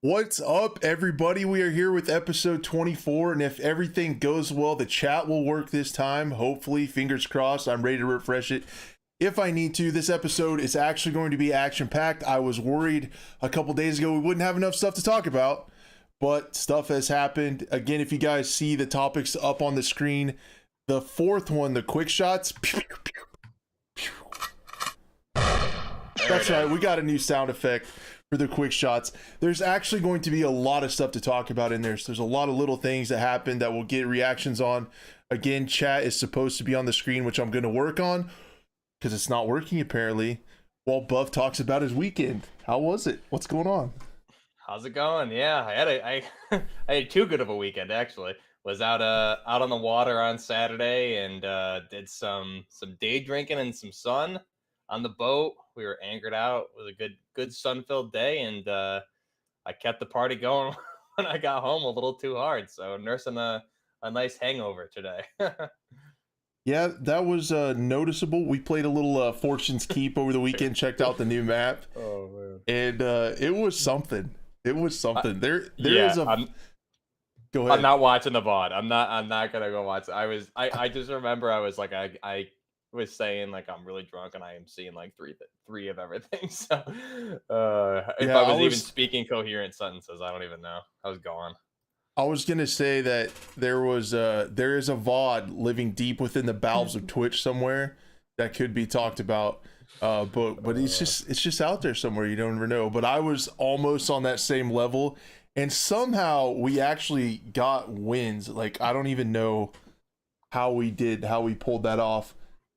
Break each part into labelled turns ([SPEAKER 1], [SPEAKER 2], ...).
[SPEAKER 1] What's up, everybody? We are here with episode 24, and if everything goes well, the chat will work this time. Hopefully, fingers crossed. I'm ready to refresh it if I need to. This episode is actually going to be action-packed. I was worried a couple days ago we wouldn't have enough stuff to talk about, but stuff has happened. Again, if you guys see the topics up on the screen, the fourth one, the quick shots. That's right, we got a new sound effect for the quick shots. There's actually going to be a lot of stuff to talk about in there. So there's a lot of little things that happen that we'll get reactions on. Again, chat is supposed to be on the screen, which I'm going to work on because it's not working apparently, while Buff talks about his weekend. How was it? What's going on?
[SPEAKER 2] How's it going? Yeah, I had too good of a weekend actually. Was out on the water on Saturday and did some day drinking and some sun on the boat. We were anchored out. It was a good sun-filled day, and I kept the party going when I got home a little too hard. So nursing a nice hangover today.
[SPEAKER 1] Yeah, that was noticeable. We played a little Fortines Keep over the weekend, checked out the new map.
[SPEAKER 2] Oh man.
[SPEAKER 1] And it was something. It was something. There
[SPEAKER 2] yeah,
[SPEAKER 1] is a Go ahead.
[SPEAKER 2] I'm not watching the VOD. I'm not gonna go watch it. I just remember I was like I was saying like I'm really drunk and I am seeing like three of everything. So if
[SPEAKER 1] Yeah,
[SPEAKER 2] I was even speaking coherent sentences, I don't even know. I was gone.
[SPEAKER 1] I was gonna say that there is a VOD living deep within the bowels of Twitch somewhere that could be talked about. But it's just out there somewhere. You don't ever know. But I was almost on that same level. And somehow we actually got wins. Like, I don't even know how we pulled that off.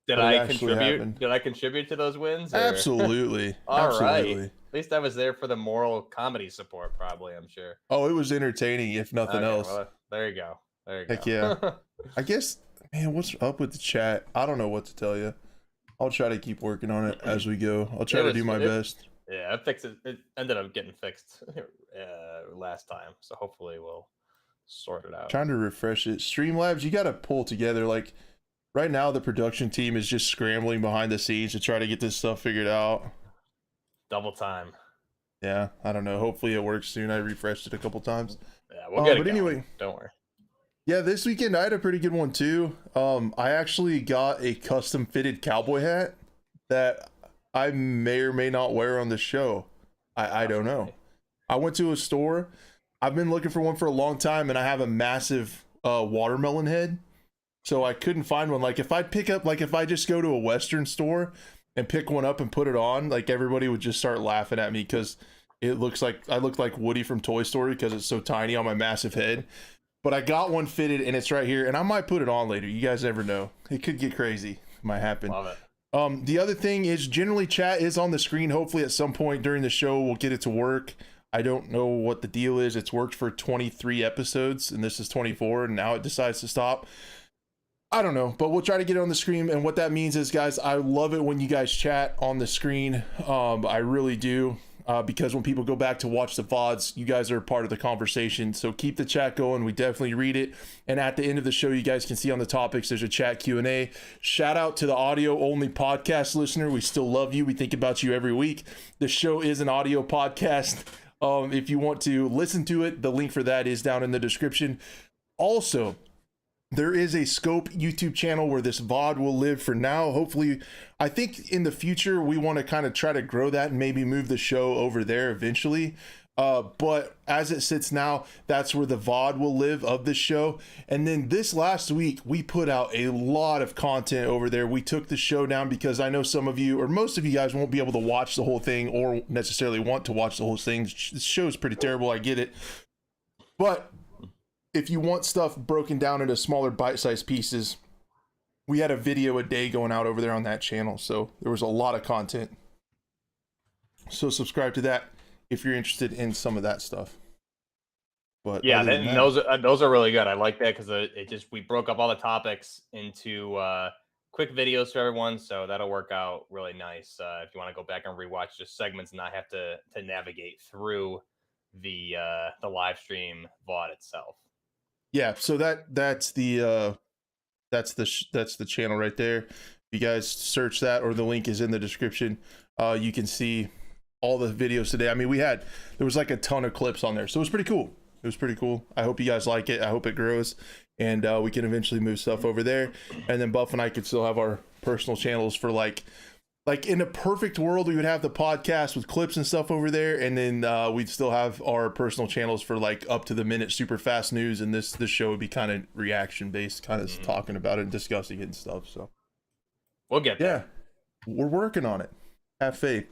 [SPEAKER 2] Did I contribute? Happened. Did I contribute to those wins? Or?
[SPEAKER 1] Absolutely.
[SPEAKER 2] Absolutely. Right. At least I was there for the moral comedy support, probably, I'm sure.
[SPEAKER 1] Oh, it was entertaining, if nothing else. Well,
[SPEAKER 2] there you go.
[SPEAKER 1] Heck yeah. I guess, man, what's up with the chat? I don't know what to tell you. I'll try to keep working on it as we go. I'll try to do my best.
[SPEAKER 2] Yeah, it ended up getting fixed last time, so hopefully we'll sort it out.
[SPEAKER 1] Trying to refresh it. Streamlabs, you got to pull together. Like right now, the production team is just scrambling behind the scenes to try to get this stuff figured out.
[SPEAKER 2] Double time.
[SPEAKER 1] Yeah, I don't know. Hopefully it works soon. I refreshed it a couple times.
[SPEAKER 2] Yeah, we'll get it.
[SPEAKER 1] But anyway,
[SPEAKER 2] don't worry.
[SPEAKER 1] Yeah, this weekend I had a pretty good one too. I actually got a custom fitted cowboy hat that I may or may not wear on the show. I don't know. I went to a store. I've been looking for one for a long time, and I have a massive watermelon head, so I couldn't find one. Like if I just go to a Western store and pick one up and put it on, like everybody would just start laughing at me because it looks like I look like Woody from Toy Story because it's so tiny on my massive head. But I got one fitted and it's right here, and I might put it on later. You guys never know. It could get crazy. It might happen.
[SPEAKER 2] Love it.
[SPEAKER 1] The other thing is generally chat is on the screen. Hopefully at some point during the show we'll get it to work. I don't know what the deal is. It's worked for 23 episodes and this is 24 and now it decides to stop. I don't know, but we'll try to get it on the screen. And what that means is, guys, I love it when you guys chat on the screen. I really do. Because when people go back to watch the VODs, you guys are part of the conversation. So keep the chat going. We definitely read it. And at the end of the show, you guys can see on the topics, there's a chat Q&A. Shout out to the audio only podcast listener. We still love you. We think about you every week. The show is an audio podcast. If you want to listen to it, the link for that is down in the description. Also, there is a Scope YouTube channel where this VOD will live for now. Hopefully, I think in the future, we want to kind of try to grow that and maybe move the show over there eventually. But as it sits now, that's where the VOD will live of the show. And then this last week, we put out a lot of content over there. We took the show down because I know some of you, or most of you guys, won't be able to watch the whole thing or necessarily want to watch the whole thing. This show is pretty terrible. I get it. But if you want stuff broken down into smaller bite-sized pieces, we had a video a day going out over there on that channel. So there was a lot of content. So subscribe to that if you're interested in some of that stuff. But
[SPEAKER 2] yeah, those are really good. I like that because we broke up all the topics into quick videos for everyone. So that'll work out really nice if you want to go back and rewatch just segments and not have to navigate through the live stream VOD itself.
[SPEAKER 1] Yeah, so that's the channel right there. If you guys search that, or the link is in the description, you can see all the videos today. I mean, there was like a ton of clips on there, so it was pretty cool. It was pretty cool. I hope you guys like it. I hope it grows, and we can eventually move stuff over there. And then Buff and I could still have our personal channels for like in a perfect world, we would have the podcast with clips and stuff over there, and then we'd still have our personal channels for like up to the minute super fast news, and this show would be kind of reaction based, kind of talking about it and discussing it and stuff. So
[SPEAKER 2] we'll get there.
[SPEAKER 1] Yeah, we're working on it. Have faith.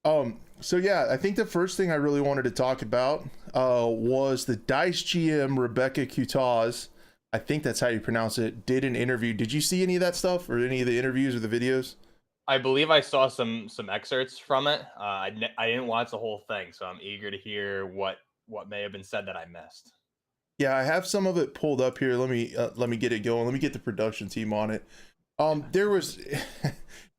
[SPEAKER 1] So yeah, I think the first thing I really wanted to talk about was the DICE GM Rebecka Coutaz. I think that's how you pronounce it. Did an interview. Did you see any of that stuff or any of the interviews or the videos?
[SPEAKER 2] I believe I saw some excerpts from it. I didn't watch the whole thing, so I'm eager to hear what may have been said that I missed.
[SPEAKER 1] Yeah, I have some of it pulled up here. Let me get it going. Let me get the production team on it. There was,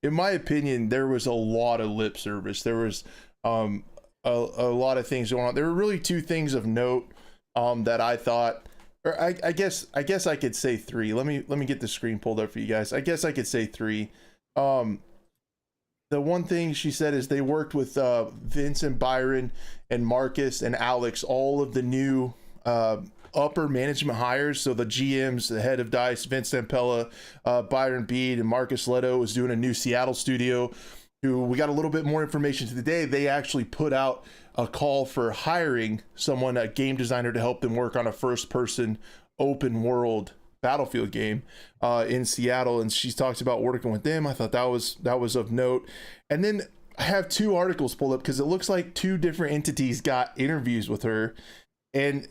[SPEAKER 1] in my opinion, there was a lot of lip service. There was a lot of things going on. There were really two things of note that I thought, or I guess I could say three. Let me get the screen pulled up for you guys. I guess I could say three. The one thing she said is they worked with Vince and Byron and Marcus and Alex, all of the new upper management hires. So the GMs, the head of DICE, Vince Stampella, Byron Bede, and Marcus Leto was doing a new Seattle studio. Who we got a little bit more information today. They actually put out a call for hiring someone, a game designer, to help them work on a first-person open world Battlefield game in Seattle, and she talks about working with them. I thought that was of note. And then I have two articles pulled up because it looks like two different entities got interviews with her, and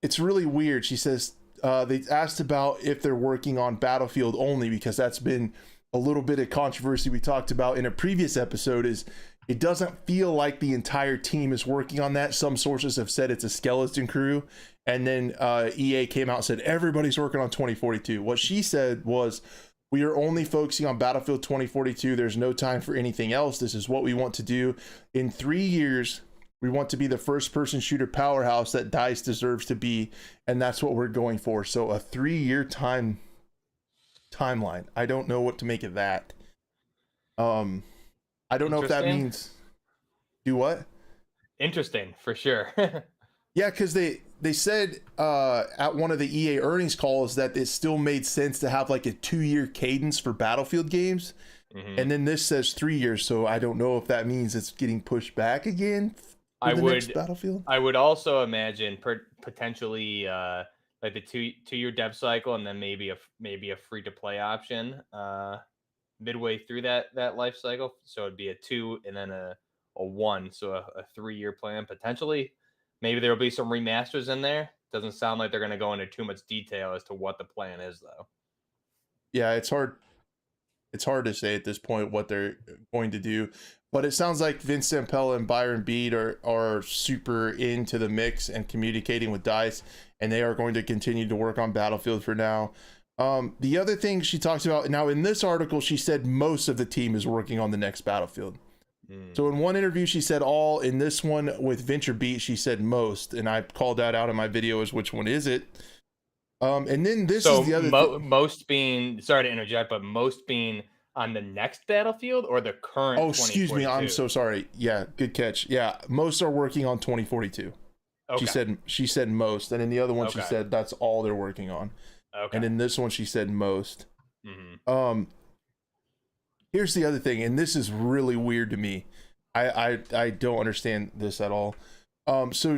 [SPEAKER 1] it's really weird. She says they asked about if they're working on Battlefield only, because that's been a little bit of controversy we talked about in a previous episode. Is it doesn't feel like the entire team is working on that. Some sources have said it's a skeleton crew. And then EA came out and said, everybody's working on 2042. What she said was, we are only focusing on Battlefield 2042. There's no time for anything else. This is what we want to do. In 3 years, we want to be the first person shooter powerhouse that DICE deserves to be. And that's what we're going for. So a 3-year timeline. I don't know what to make of that. I don't know if that means do what?
[SPEAKER 2] Interesting, for sure.
[SPEAKER 1] Yeah, because they said at one of the EA earnings calls that it still made sense to have like a 2-year cadence for Battlefield games. And then this says 3 years, so I don't know if that means it's getting pushed back again for the next Battlefield.
[SPEAKER 2] I would also imagine potentially like the two-year dev cycle, and then maybe a free-to-play option midway through that life cycle. So it'd be a 2 and then a 1, so a 3-year plan potentially. Maybe there will be some remasters in there. Doesn't sound like they're going to go into too much detail as to what the plan is, though.
[SPEAKER 1] Yeah, it's hard to say at this point what they're going to do, but it sounds like Vince Stampella and Byron Bede are super into the mix and communicating with DICE, and they are going to continue to work on Battlefield for now. The other thing she talks about now in this article, she said most of the team is working on the next Battlefield. So in one interview, she said all. In this one with Venture Beat, she said most, and I called that out in my video as which one is it. And then this is the other
[SPEAKER 2] most being, sorry to interject, but most being on the next Battlefield or the current.
[SPEAKER 1] Oh, excuse me, I'm so sorry. Yeah, good catch. Yeah, most are working on 2042. Okay. She said most, and in the other one she said that's all they're working on. Okay. And in this one she said most. Here's the other thing, and this is really weird to me. I don't understand this at all. So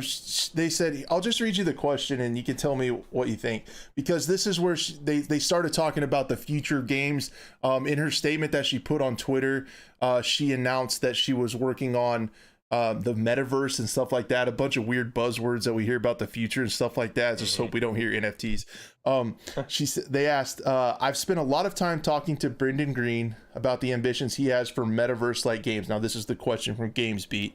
[SPEAKER 1] they said, I'll just read you the question and you can tell me what you think, because this is where they started talking about the future games. In her statement that she put on Twitter, she announced that she was working on the metaverse and stuff like that, a bunch of weird buzzwords that we hear about the future and stuff like that. Just hope we don't hear NFTs. They asked, I've spent a lot of time talking to Brendan Green about the ambitions he has for metaverse like games. Now this is the question from GamesBeat.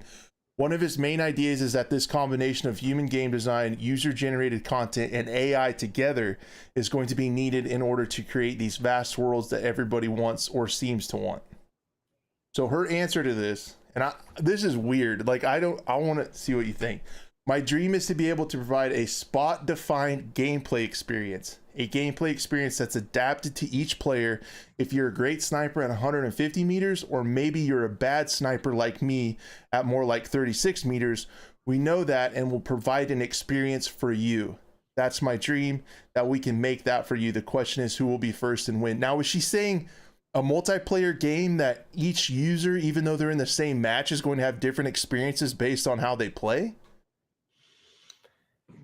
[SPEAKER 1] One of his main ideas is that this combination of human game design, user-generated content, and AI together is going to be needed in order to create these vast worlds that everybody wants or seems to want. So her answer to this, and this is weird. Like, I want to see what you think. My dream is to be able to provide a spot-defined gameplay experience, a gameplay experience that's adapted to each player. If you're a great sniper at 150 meters, or maybe you're a bad sniper like me at more like 36 meters, we know that and will provide an experience for you. That's my dream, that we can make that for you. The question is who will be first and win. Now, is she saying a multiplayer game that each user, even though they're in the same match, is going to have different experiences based on how they play?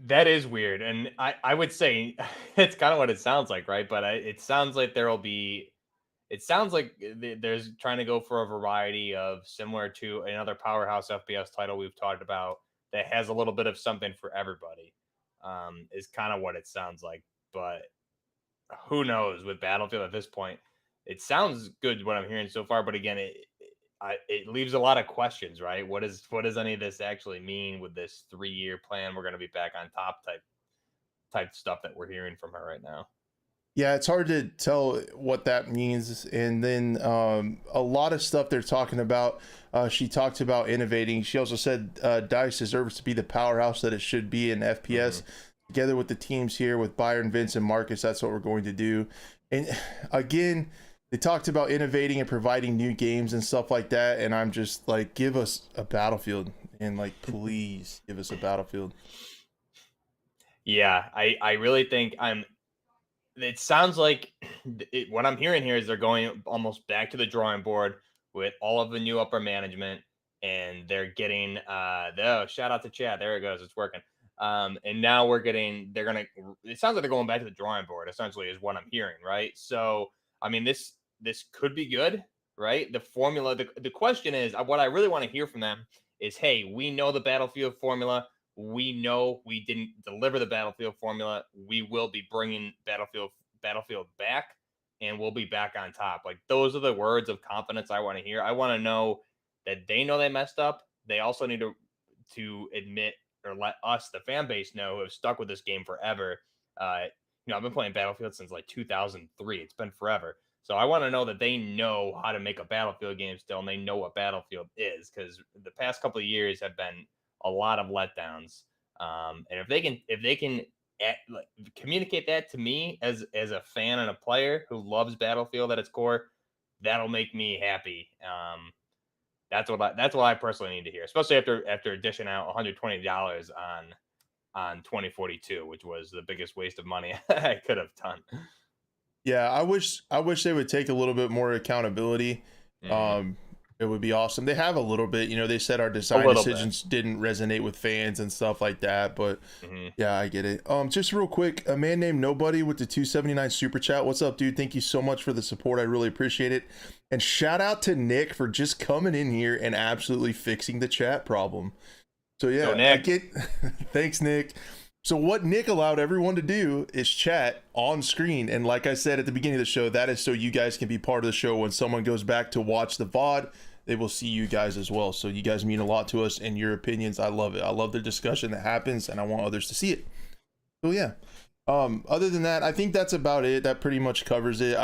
[SPEAKER 2] That is weird, and I would say it's kind of what it sounds like, right? But it sounds like there will be. It sounds like there's trying to go for a variety of similar to another powerhouse FPS title we've talked about that has a little bit of something for everybody. Is kind of what it sounds like, but who knows with Battlefield at this point? It sounds good what I'm hearing so far, but again, it leaves a lot of questions, right? What does any of this actually mean with this 3-year plan? We're going to be back on top type stuff that we're hearing from her right now.
[SPEAKER 1] Yeah, it's hard to tell what that means. And then a lot of stuff they're talking about. She talked about innovating. She also said DICE deserves to be the powerhouse that it should be in FPS. Together with the teams here, with Byron, Vince, and Marcus, that's what we're going to do. And again, they talked about innovating and providing new games and stuff like that. And I'm just like, give us a Battlefield. And like, please give us a Battlefield.
[SPEAKER 2] Yeah, I really think it sounds like what I'm hearing here is they're going almost back to the drawing board with all of the new upper management, and they're getting shout out to chat. There it goes, it's working. And now it sounds like they're going back to the drawing board, essentially, is what I'm hearing, right? So I mean, this could be good, right? The formula, the question is, what I really want to hear from them is, hey, we know the Battlefield formula. We know we didn't deliver the Battlefield formula. We will be bringing Battlefield back, and we'll be back on top. Like, those are the words of confidence I want to hear. I want to know that they know they messed up. They also need to admit, or let us, the fan base, know, who have stuck with this game forever. I've been playing Battlefield since like 2003. It's been forever. So I want to know that they know how to make a Battlefield game still, and they know what Battlefield is, because the past couple of years have been a lot of letdowns. And if they can communicate that to me as a fan and a player who loves Battlefield at its core, that'll make me happy. That's what I personally need to hear, especially after dishing out $120 on 2042, which was the biggest waste of money I could have done.
[SPEAKER 1] Yeah, I wish they would take a little bit more accountability. It would be awesome. They have a little bit, they said our design decisions didn't resonate with fans and stuff like that, but yeah, I get it. Just real quick, a man named Nobody with the 279 super chat. What's up, dude? Thank you so much for the support. I really appreciate it. And shout out to Nick for just coming in here and absolutely fixing the chat problem. So yeah,
[SPEAKER 2] Nick.
[SPEAKER 1] Thanks, Nick. So what Nick allowed everyone to do is chat on screen. And like I said at the beginning of the show, that is so you guys can be part of the show. When someone goes back to watch the VOD, they will see you guys as well. So you guys mean a lot to us, and your opinions, I love it. I love the discussion that happens, and I want others to see it. So yeah. Other than that, I think that's about it. That pretty much covers it.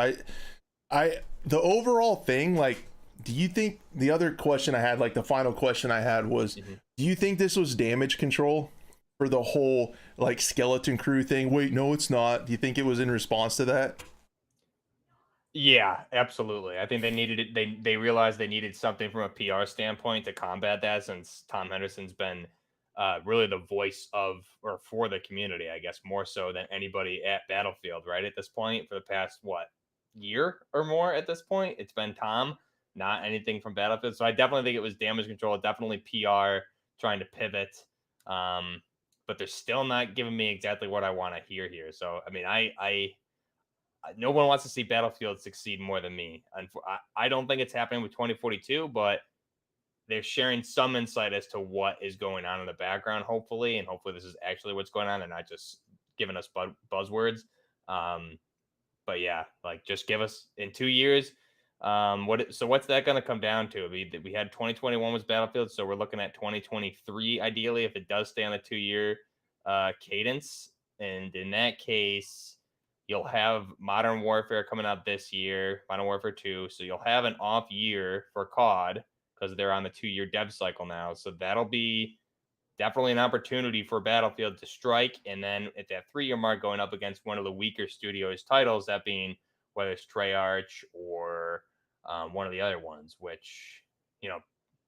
[SPEAKER 1] The overall thing, like, do you think, the other question I had, like the final question I had was, do you think this was damage control for the whole like skeleton crew thing? Wait, no, it's not. Do you think it was in response to that?
[SPEAKER 2] Yeah, absolutely. I think they needed it. They realized they needed something from a PR standpoint to combat that, since Tom Henderson's been really the voice of, or for, the community, I guess, more so than anybody at Battlefield, right? At this point, for the past, year or more at this point, it's been Tom, not anything from Battlefield. So I definitely think it was damage control, definitely PR trying to pivot. But they're still not giving me exactly what I want to hear here. So, I mean, no one wants to see Battlefield succeed more than me. And I don't think it's happening with 2042, but they're sharing some insight as to what is going on in the background, hopefully. And hopefully this is actually what's going on. They're not just giving us buzzwords. But yeah, like, just give us in 2 years. So what's that going to come down to? We had 2021 was Battlefield, so we're looking at 2023 ideally, if it does stay on a 2-year cadence. And in that case, you'll have Modern Warfare coming out this year, Modern Warfare 2. So you'll have an off year for COD because they're on the 2-year dev cycle now. So that'll be definitely an opportunity for Battlefield to strike. And then at that 3-year mark, going up against one of the weaker studios titles, that being whether it's Treyarch or one of the other ones, which, you know,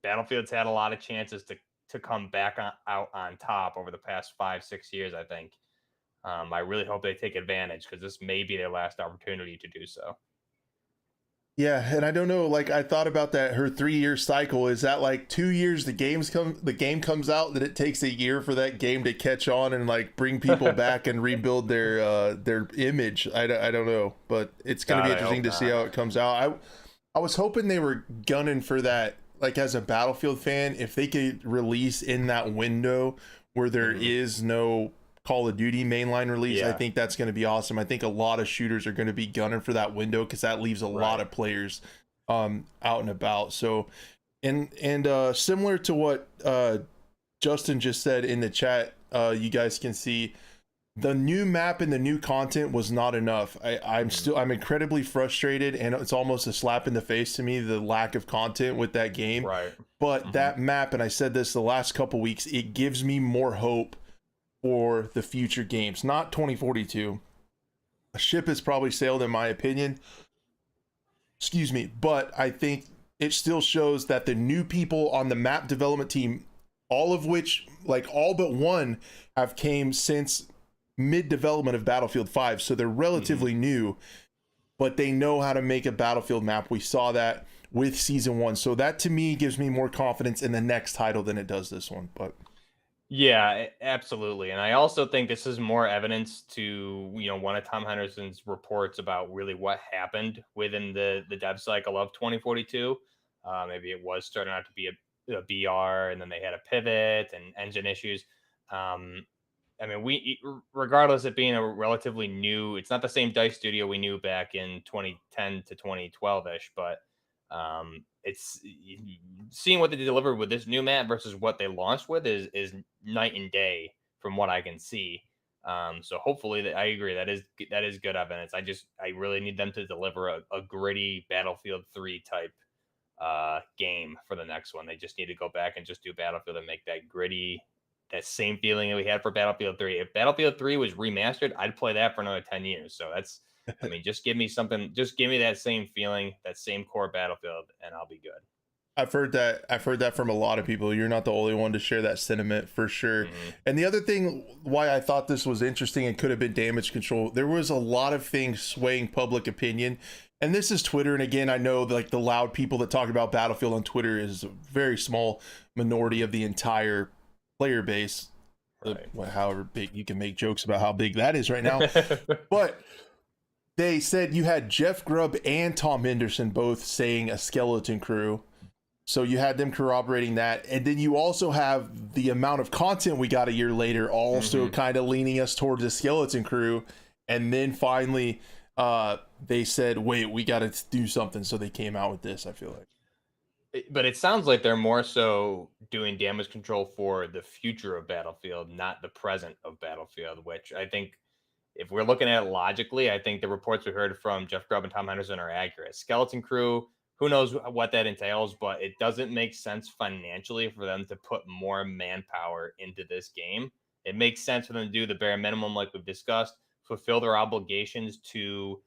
[SPEAKER 2] Battlefield's had a lot of chances to come back out on top over the past 5-6 years, I think. I really hope they take advantage because this may be their last opportunity to do so.
[SPEAKER 1] Yeah, and I don't know, like I thought about that, her 3-year cycle. Is that like 2 years the game comes out, that it takes a year for that game to catch on and like bring people back and rebuild their image? I don't know, but it's gonna be interesting to see how it comes out. I was hoping they were gunning for that, like as a Battlefield fan, if they could release in that window where there is no Call of Duty mainline release. I think that's going to be awesome. I think a lot of shooters are going to be gunning for that window because that leaves a lot of players out and about. So, and similar to what Justin just said in the chat, you guys can see the new map and the new content was not enough. I'm incredibly frustrated, and it's almost a slap in the face to me, the lack of content with that game. But that map, and I said this the last couple weeks, it gives me more hope for the future games. Not 2042. A ship has probably sailed, in my opinion. Excuse me. But I think it still shows that the new people on the map development team, all of which, like all but one, have came since mid-development of Battlefield 5. So they're relatively new, but they know how to make a Battlefield map. We saw that with Season 1. So that, to me, gives me more confidence in the next title than it does this one. But
[SPEAKER 2] yeah, absolutely. And I also think this is more evidence to, you know, one of Tom Henderson's reports about really what happened within the dev cycle of 2042. Maybe it was starting out to be a BR, and then they had a pivot and engine issues. I mean, regardless of being a relatively new, it's not the same DICE studio we knew back in 2010 to 2012-ish, but it's seeing what they delivered with this new map versus what they launched with is night and day from what I can see. So hopefully, I agree, that is good evidence. I really need them to deliver a gritty Battlefield 3 type game for the next one. They just need to go back and just do Battlefield and make that gritty, that same feeling that we had for Battlefield 3. If Battlefield 3 was remastered, I'd play that for another 10 years. So that's, I mean, just give me something, just give me that same feeling, that same core Battlefield, and I'll be good.
[SPEAKER 1] I've heard that from a lot of people. You're not the only one to share that sentiment, for sure. And the other thing why I thought this was interesting and could have been damage control, there was a lot of things swaying public opinion. And this is Twitter. And again, I know like the loud people that talk about Battlefield on Twitter is a very small minority of the entire player base. However big, you can make jokes about how big that is right now. But they said you had Jeff Grubb and Tom Henderson both saying a skeleton crew. So you had them corroborating that. And then you also have the amount of content we got a year later also kind of leaning us towards the skeleton crew. And then finally they said, wait, we got to do something. So they came out with this, I feel like.
[SPEAKER 2] But it sounds like they're more so doing damage control for the future of Battlefield, not the present of Battlefield, which I think, if we're looking at it logically, I think the reports we heard from Jeff Grubb and Tom Henderson are accurate. Skeleton crew, who knows what that entails, but it doesn't make sense financially for them to put more manpower into this game. It makes sense for them to do the bare minimum, like we've discussed, fulfill their obligations to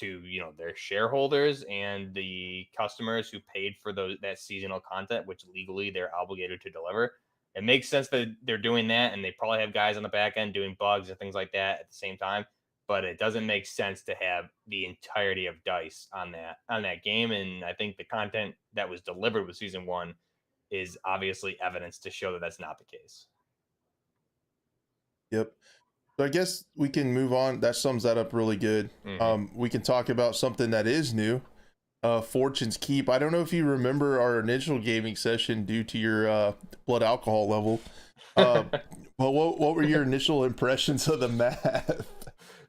[SPEAKER 2] you know, their shareholders and the customers who paid for that seasonal content, which legally they're obligated to deliver. It makes sense that they're doing that, and they probably have guys on the back end doing bugs and things like that at the same time. But it doesn't make sense to have the entirety of DICE on that game. And I think the content that was delivered with Season 1 is obviously evidence to show that that's not the case.
[SPEAKER 1] Yep. So I guess we can move on. That sums that up really good. We can talk about something that is new. Fortines Keep. I don't know if you remember our initial gaming session due to your blood alcohol level. But what were your initial impressions of the map?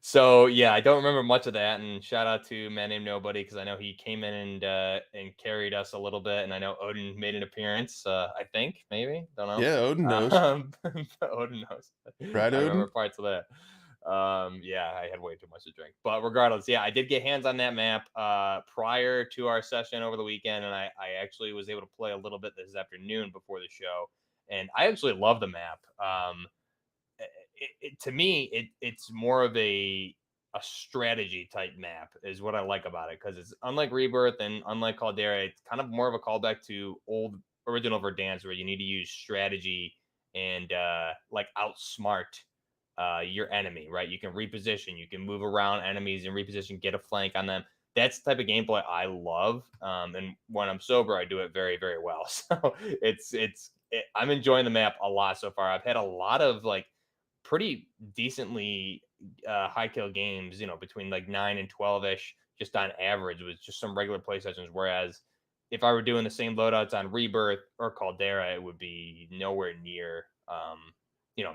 [SPEAKER 2] So yeah, I don't remember much of that, and shout out to a man named Nobody, because I know he came in and carried us a little bit, and I know Odin made an appearance. I think, maybe, don't know.
[SPEAKER 1] Yeah, Odin knows.
[SPEAKER 2] Odin knows.
[SPEAKER 1] Right,
[SPEAKER 2] I
[SPEAKER 1] Odin?
[SPEAKER 2] remember parts of that. Yeah, I had way too much to drink, but regardless, yeah, I did get hands on that map prior to our session over the weekend, and I actually was able to play a little bit this afternoon before the show. and I actually love the map. To me, it's more of a strategy type map is what I like about it, because it's unlike Rebirth and unlike Caldera, it's kind of more of a callback to old original Verdansk, where you need to use strategy and like outsmart your enemy, right? You can reposition, you can move around enemies and reposition, get a flank on them. That's the type of gameplay I love, and when I'm sober, I do it very, very well. So I'm enjoying the map a lot so far. I've had a lot of like pretty decently high kill games, between like 9 and 12 ish, just on average, with just some regular play sessions. Whereas if I were doing the same loadouts on Rebirth or Caldera, it would be nowhere near,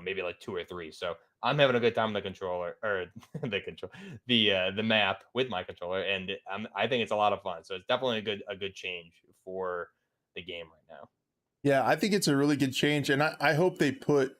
[SPEAKER 2] maybe like 2 or 3. So I'm having a good time with the controller, or the map with my controller, and I think it's a lot of fun. So it's definitely a good change for the game right now.
[SPEAKER 1] Yeah, I think it's a really good change, and I hope they put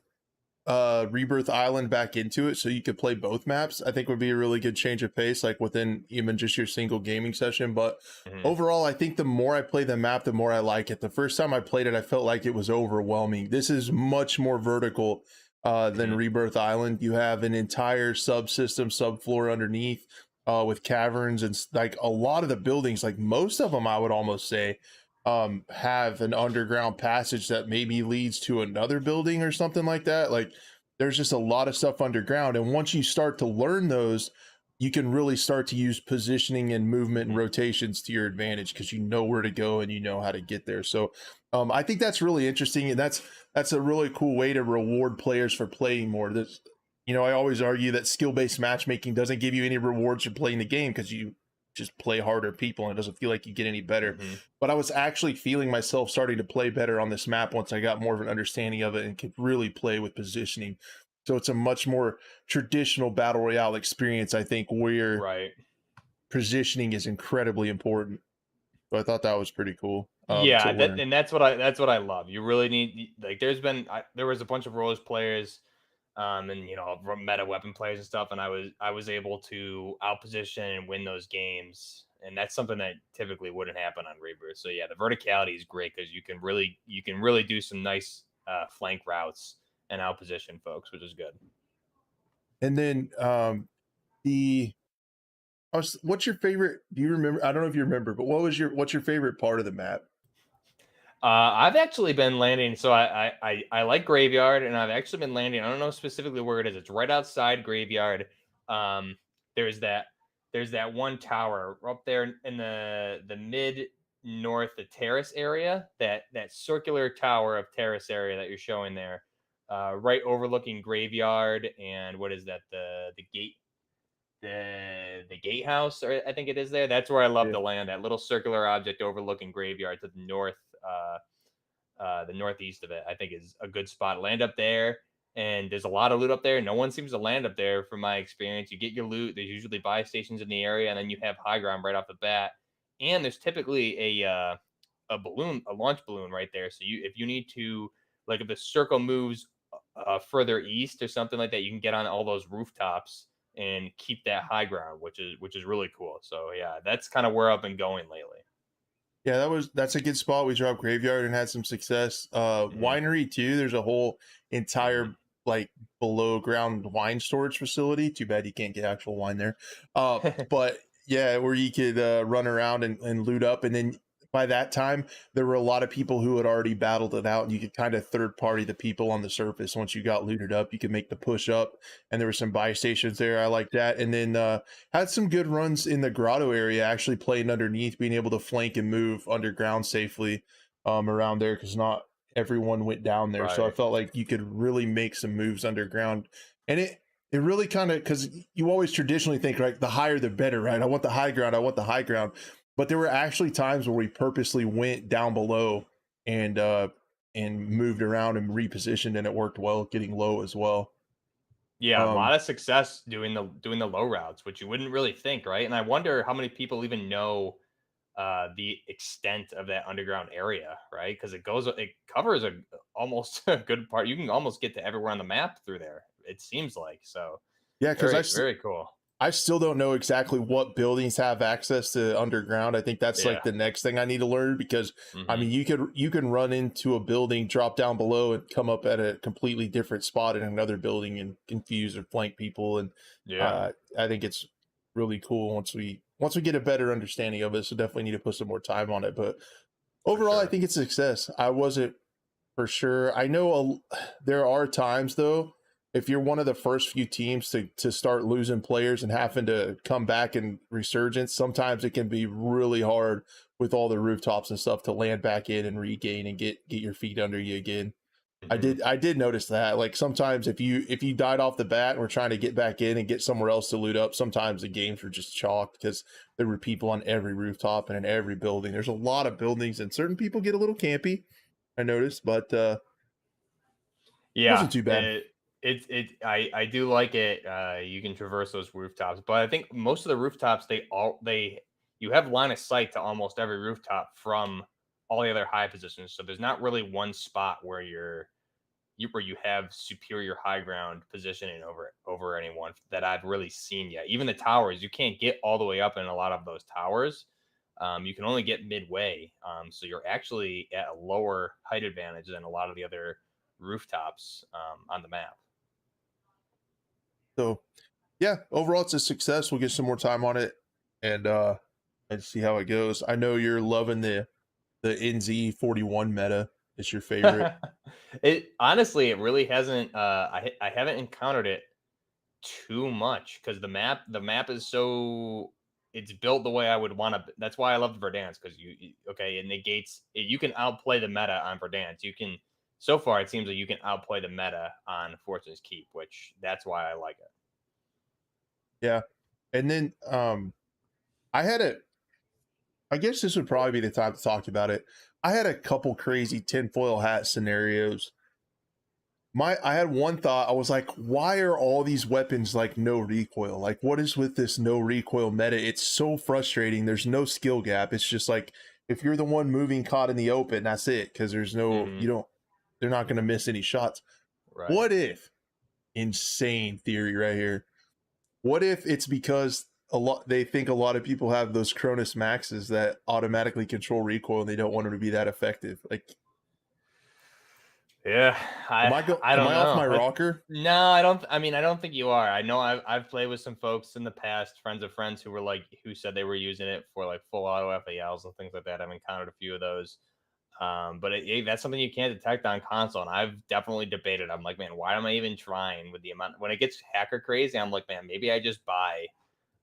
[SPEAKER 1] Rebirth Island back into it so you could play both maps. I think would be a really good change of pace, like within even just your single gaming session. But
[SPEAKER 2] Mhm.
[SPEAKER 1] overall, I think the more I play the map, the more I like it. The first time I played it, I felt like it was overwhelming. This is much more vertical than
[SPEAKER 2] Mhm.
[SPEAKER 1] Rebirth Island. You have an entire subsystem, subfloor underneath, with caverns and like a lot of the buildings, like most of them, I would almost say, have an underground passage that maybe leads to another building or something like that. Like there's just a lot of stuff underground. And once you start to learn those, you can really start to use positioning and movement and
[SPEAKER 2] Mhm.
[SPEAKER 1] rotations to your advantage because you know where to go and you know how to get there. So I think that's really interesting, and that's a really cool way to reward players for playing more. This, I always argue that skill-based matchmaking doesn't give you any rewards for playing the game because you just play harder people and it doesn't feel like you get any better.
[SPEAKER 2] Mhm.
[SPEAKER 1] But I was actually feeling myself starting to play better on this map once I got more of an understanding of it and could really play with positioning. So it's a much more traditional battle royale experience, I think, where
[SPEAKER 2] Right.
[SPEAKER 1] positioning is incredibly important. So I thought that was pretty cool to
[SPEAKER 2] Yeah,
[SPEAKER 1] learn.
[SPEAKER 2] that's what I love. You really need, like, there was a bunch of Rose players, and meta weapon players and stuff, and I was able to outposition and win those games, and that's something that typically wouldn't happen on Rebirth. So yeah, the verticality is great because you can really do some nice flank routes and outposition folks, which is good.
[SPEAKER 1] And then the what's your favorite? Do you remember? I don't know if you remember, but what's your favorite part of the map?
[SPEAKER 2] I've actually been landing. So I like Graveyard, and I've actually been landing. I don't know specifically where it is. It's right outside Graveyard. Um, there's that there's that one tower up there in the mid north, the terrace area. That circular tower of terrace area that you're showing there, right overlooking Graveyard, and what is that? The gate. The gatehouse, or I think it is there. That's where I love
[SPEAKER 1] Yeah.
[SPEAKER 2] to land. That little circular object overlooking Graveyard to the north. The northeast of it, I think, is a good spot. Land up there, and there's a lot of loot up there. No one seems to land up there, from my experience. You get your loot. There's usually buy stations in the area, and then you have high ground right off the bat. And there's typically a balloon, a launch balloon right there. So if you need to, like, if the circle moves further east or something like that, you can get on all those rooftops and keep that high ground, which is really cool. So yeah, that's kind of where I've been going lately.
[SPEAKER 1] Yeah, that's a good spot. We dropped Graveyard and had some success.
[SPEAKER 2] Hmm.
[SPEAKER 1] Winery too. There's a whole
[SPEAKER 2] Hmm.
[SPEAKER 1] entire like below ground wine storage facility. Too bad you can't get actual wine there. But yeah, where you could run around and loot up, and then by that time there were a lot of people who had already battled it out, and you could kind of third party the people on the surface. Once you got looted up, you could make the push up, and there were some buy stations there. I like that, and then had some good runs in the grotto area, actually playing underneath, being able to flank and move underground safely around there because not everyone went down there. So I
[SPEAKER 2] Right.
[SPEAKER 1] felt like you could really make some moves underground. And it really kind of, because you always traditionally think, right, the higher the better, right? I want the high ground, I want the high ground. But there were actually times where we purposely went down below and moved around and repositioned, and it worked well, getting low as well.
[SPEAKER 2] Yeah, a
[SPEAKER 1] Um,
[SPEAKER 2] lot of success doing the low routes, which you wouldn't really think, right? And I wonder how many people even know the extent of that underground area, right? Because it covers a almost a good part. You can almost get to everywhere on the map through there. It seems like so.
[SPEAKER 1] yeah, because
[SPEAKER 2] Very, very cool.
[SPEAKER 1] I still don't know exactly what buildings have access to underground. I think that's like
[SPEAKER 2] Yeah.
[SPEAKER 1] the next thing I need to learn because I
[SPEAKER 2] Hmm.
[SPEAKER 1] mean you can run into a building, drop down below, and come up at a completely different spot in another building and confuse or flank people. And
[SPEAKER 2] Yeah.
[SPEAKER 1] I think it's really cool once we get a better understanding of it. So definitely need to put some more time on it. But
[SPEAKER 2] For
[SPEAKER 1] overall, I
[SPEAKER 2] sure.
[SPEAKER 1] think it's a success. I wasn't for sure. I know there are times though, if you're one of the first few teams to start losing players and having to come back in resurgence, sometimes it can be really hard with all the rooftops and stuff to land back in and regain and get your feet under you again.
[SPEAKER 2] Hmm.
[SPEAKER 1] I did notice that. Like sometimes if you died off the bat and were trying to get back in and get somewhere else to loot up, sometimes the games were just chalked because there were people on every rooftop and in every building. There's a lot of buildings and certain people get a little campy, I noticed, but
[SPEAKER 2] Yeah,
[SPEAKER 1] wasn't too bad.
[SPEAKER 2] I do like it. You can traverse those rooftops, but I think most of the rooftops they you have line of sight to almost every rooftop from all the other high positions. So there's not really one spot where where you have superior high ground positioning over anyone that I've really seen yet. Even the towers, you can't get all the way up in a lot of those towers. You can only get midway, so you're actually at a lower height advantage than a lot of the other rooftops on the map.
[SPEAKER 1] So yeah, overall it's a success. We'll get some more time on it and see how it goes. I know you're loving the NZ 41 meta. It's your favorite.
[SPEAKER 2] It honestly, it really hasn't. I haven't encountered it too much because the map is so it's built the way I would want to. That's why I love Verdansk because okay, it negates you can outplay the meta on Verdansk. You can so far it seems like you can outplay the meta on Fortines Keep, which that's why I like it.
[SPEAKER 1] Yeah. And then I had a I guess this would probably be the time to talk about it. I had a couple crazy tinfoil hat scenarios. I had one thought. I was like, why are all these weapons like no recoil? Like, what is with this no recoil meta? It's so frustrating. There's no skill gap. It's just like if you're the one moving caught in the open, that's it. Because there's no,
[SPEAKER 2] Hmm.
[SPEAKER 1] you don't, they're not going to miss any shots.
[SPEAKER 2] Right.
[SPEAKER 1] What if, insane theory right here, what if it's because they think a lot of people have those Cronus Maxes that automatically control recoil and they don't want them to be that effective? Like,
[SPEAKER 2] Yeah, I
[SPEAKER 1] am
[SPEAKER 2] don't
[SPEAKER 1] I off
[SPEAKER 2] know.
[SPEAKER 1] my rocker?
[SPEAKER 2] No, I don't. I mean, I don't think you are. I know I've played with some folks in the past, friends of friends who were like who said they were using it for like full auto FALs and things like that. I've encountered a few of those. But that's something you can't detect on console, and I've definitely debated. I'm like, man, why am I even trying with the amount when it gets hacker crazy? I'm like, man, maybe I just buy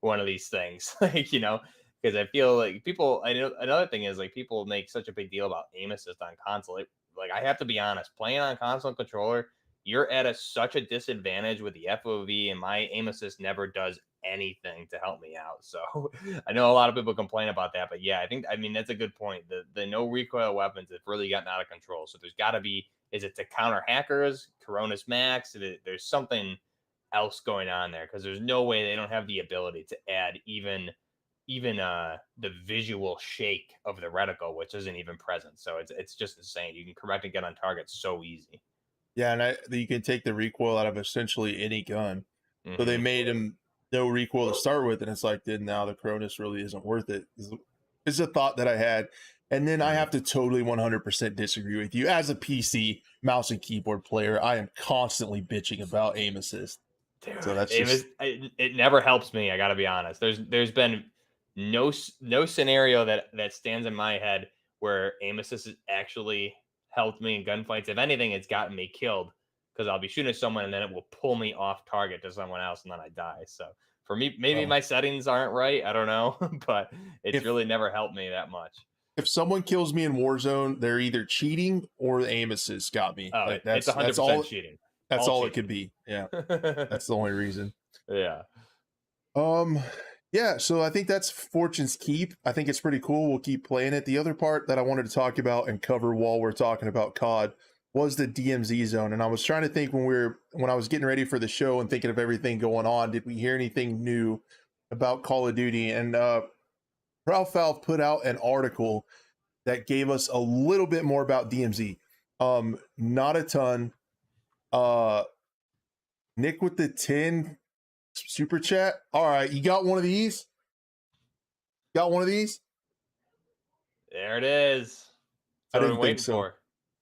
[SPEAKER 2] one of these things, like because I feel like people. I know another thing is like people make such a big deal about aim assist on console. Like I have to be honest, playing on console and controller, you're at such a disadvantage with the FOV, and my aim assist never does anything to help me out. So I know a lot of people complain about that, but yeah, I mean that's a good point. The no recoil weapons have really gotten out of control. So there's got to be is it to counter hackers, Coronas Max? There's something else going on there because there's no way they don't have the ability to add even the visual shake of the reticle, which isn't even present. So it's just insane. You can correct and get on target so easy.
[SPEAKER 1] Yeah, and you can take the recoil out of essentially any gun. So they
[SPEAKER 2] Hmm.
[SPEAKER 1] made him no recoil to start with, and it's like, then now the Cronus really isn't worth it. Is a thought that I had. And then I
[SPEAKER 2] Hmm.
[SPEAKER 1] have to totally 100% disagree with you. As a PC mouse and keyboard player, I am constantly bitching about aim assist.
[SPEAKER 2] Dude,
[SPEAKER 1] So that's just
[SPEAKER 2] it never helps me. I got to be honest. There's been no scenario that stands in my head where aim assist has actually helped me in gunfights. If anything, it's gotten me killed because I'll be shooting at someone and then it will pull me off target to someone else and then I die. So for me, maybe
[SPEAKER 1] well,
[SPEAKER 2] my settings aren't right. I don't know, but it's
[SPEAKER 1] if
[SPEAKER 2] really never helped me that much.
[SPEAKER 1] if someone kills me in Warzone, they're either cheating or the aim assist got me.
[SPEAKER 2] Oh,
[SPEAKER 1] Like
[SPEAKER 2] it's
[SPEAKER 1] that's
[SPEAKER 2] 100%
[SPEAKER 1] all
[SPEAKER 2] cheating.
[SPEAKER 1] that's
[SPEAKER 2] All
[SPEAKER 1] all it
[SPEAKER 2] cheating.
[SPEAKER 1] could be. Yeah. That's the only reason.
[SPEAKER 2] Yeah.
[SPEAKER 1] Um, yeah, so I think that's Fortune's Keep. I think it's pretty cool. We'll keep playing it. The other part that I wanted to talk about and cover while we're talking about COD was the DMZ zone. And I was trying to think when I was getting ready for the show and thinking of everything going on, did we hear anything new about Call of Duty? And Ralph Valve put out an article that gave us a little bit more about DMZ. Not a ton. Uh Nick with the 10 Super chat. All right, you got one of these? Got one of these?
[SPEAKER 2] There it is.
[SPEAKER 1] I
[SPEAKER 2] That's what I've
[SPEAKER 1] didn't
[SPEAKER 2] been
[SPEAKER 1] think
[SPEAKER 2] waiting
[SPEAKER 1] so.
[SPEAKER 2] for.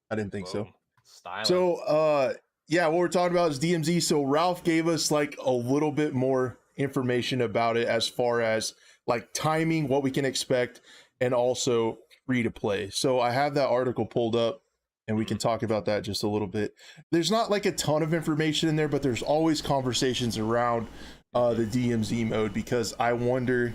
[SPEAKER 1] I didn't think so.
[SPEAKER 2] Boom. Styling.
[SPEAKER 1] So yeah, what we're talking about is DMZ. So Ralph gave us like a little bit more information about it as far as like timing, what we can expect, and also free to play. So I have that article pulled up and we can talk about that just a little bit. There's not like a ton of information in there, but there's always conversations around the DMZ mode, because I wonder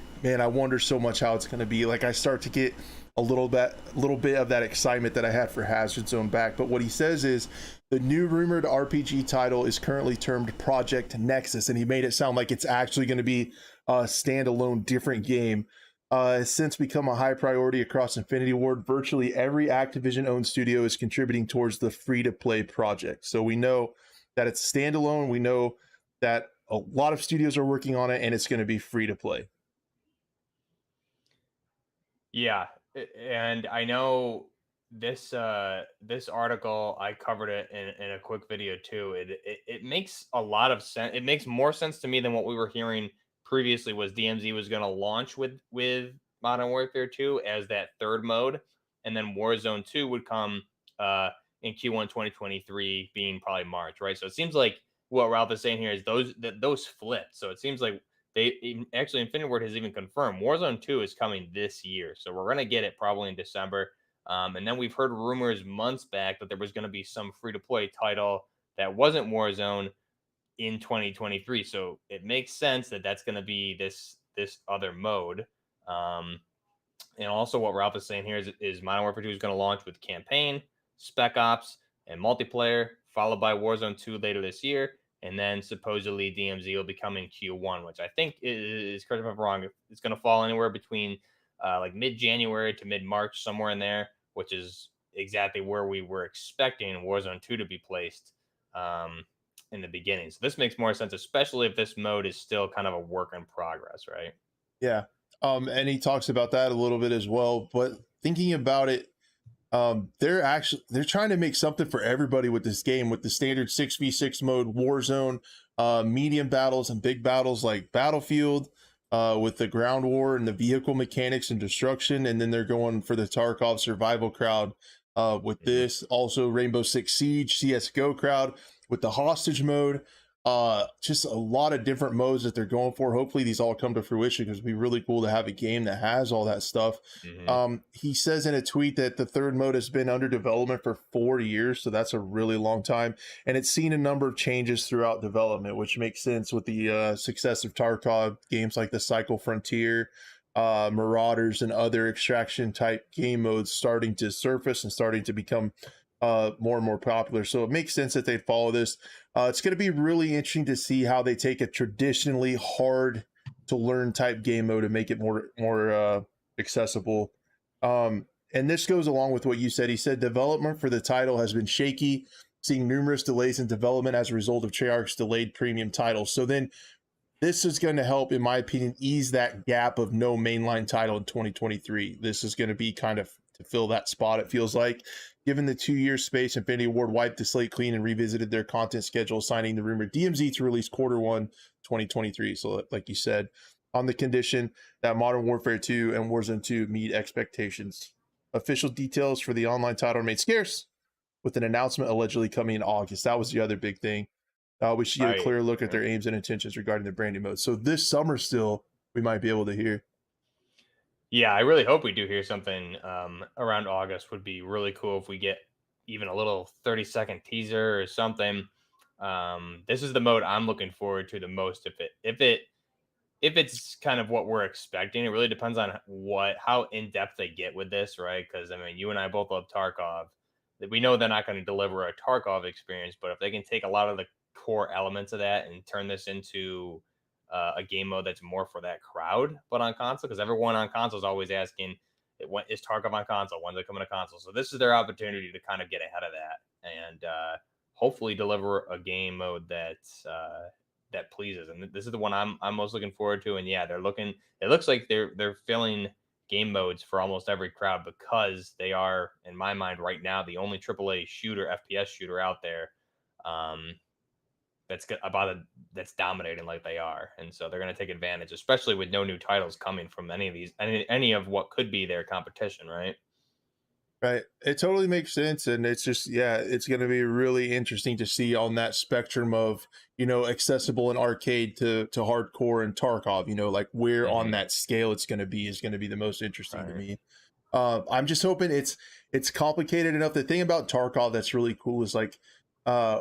[SPEAKER 1] so much how it's going to be. Like, I start to get a little bit of that excitement that I had for Hazard Zone back. But what he says is the new rumored RPG title is currently termed Project Nexus, and he made it sound like it's actually going to be a standalone different game. Has since become a high priority across Infinity Ward. Virtually every Activision owned studio is contributing towards the free to play project. So we know that it's standalone. We know that a lot of studios are working on it, and it's going to be free to play.
[SPEAKER 2] Yeah, and I know this this article, I covered it in a quick video too. It makes a lot of sense. It makes more sense to me than what we were hearing previously. Was DMZ was going to launch with Modern Warfare 2 as that third mode, and then Warzone 2 would come in Q1 2023, being probably March, right? So it seems like what Ralph is saying here is those flipped. So it seems like actually Infinity Ward has even confirmed Warzone 2 is coming this year. So we're going to get it probably in December. And then we've heard rumors months back that there was going to be some free to play title that wasn't Warzone in 2023. So it makes sense that that's going to be this other mode. And also, what Ralph is saying here is Modern Warfare 2 is going to launch with campaign, spec ops, and multiplayer, followed by Warzone 2 later this year. And then supposedly DMZ will be coming Q1, which I think is, correct if I'm wrong, it's going to fall anywhere between like mid-January to mid-March, somewhere in there, which is exactly where we were expecting Warzone 2 to be placed in the beginning. So this makes more sense, especially if this mode is still kind of a work in progress, right?
[SPEAKER 1] Yeah. And he talks about that a little bit as well. But thinking about it, they're trying to make something for everybody with this game, with the standard 6v6 mode, Warzone, medium battles and big battles like Battlefield, with the ground war and the vehicle mechanics and destruction. And then they're going for the Tarkov survival crowd with this. Also Rainbow Six Siege, CSGO crowd with the hostage mode. Just a lot of different modes that they're going for. Hopefully these all come to fruition, because it'd be really cool to have a game that has all that stuff. He says in a tweet that the third mode has been under development for 4 years, so that's a really long time, and it's seen a number of changes throughout development, which makes sense with the success of Tarkov games like the Cycle Frontier, Marauders, and other extraction type game modes starting to surface and starting to become more and more popular. So it makes sense that they'd follow this. It's going to be really interesting to see how they take a traditionally hard to learn type game mode and make it more accessible. And this goes along with what you said. He said development for the title has been shaky, seeing numerous delays in development as a result of Treyarch's delayed premium titles. So then this is going to help, in my opinion, ease that gap of no mainline title in 2023. This is going to be kind of to fill that spot, it feels like. Given the 2-year space, Infinity Ward wiped the slate clean and revisited their content schedule, signing the rumored DMZ to release Q1 2023. So, like you said, on the condition that Modern Warfare 2 and Warzone 2 meet expectations. Official details for the online title remain scarce, with an announcement allegedly coming in August. That was the other big thing. We should get a clear look at their aims and intentions regarding the brand new mode. So this summer still, we might be able to hear.
[SPEAKER 2] Yeah, I really hope we do hear something around August. Would be really cool if we get even a little 30-second teaser or something. This is the mode I'm looking forward to the most. If it's kind of what we're expecting, it really depends on how in depth they get with this, right? Because I mean, you and I both love Tarkov. We know they're not going to deliver a Tarkov experience, but if they can take a lot of the core elements of that and turn this into a game mode that's more for that crowd, but on console, because everyone on console is always asking, "What is Tarkov on console? When's it coming to console?" So this is their opportunity to kind of get ahead of that and hopefully deliver a game mode that pleases. And this is the one I'm most looking forward to. And yeah, it looks like they're filling game modes for almost every crowd, because they are, in my mind right now, the only AAA shooter, FPS shooter out there. that's dominating like they are, and so they're going to take advantage, especially with no new titles coming from any of what could be their competition, right?
[SPEAKER 1] Right. It totally makes sense. And it's just, yeah, it's going to be really interesting to see on that spectrum of, accessible and arcade to hardcore and Tarkov, like where on
[SPEAKER 2] Hmm.
[SPEAKER 1] that scale it's going to be is going to be the most interesting to
[SPEAKER 2] Right.
[SPEAKER 1] me. I'm just hoping it's complicated enough. The thing about Tarkov that's really cool is like, uh,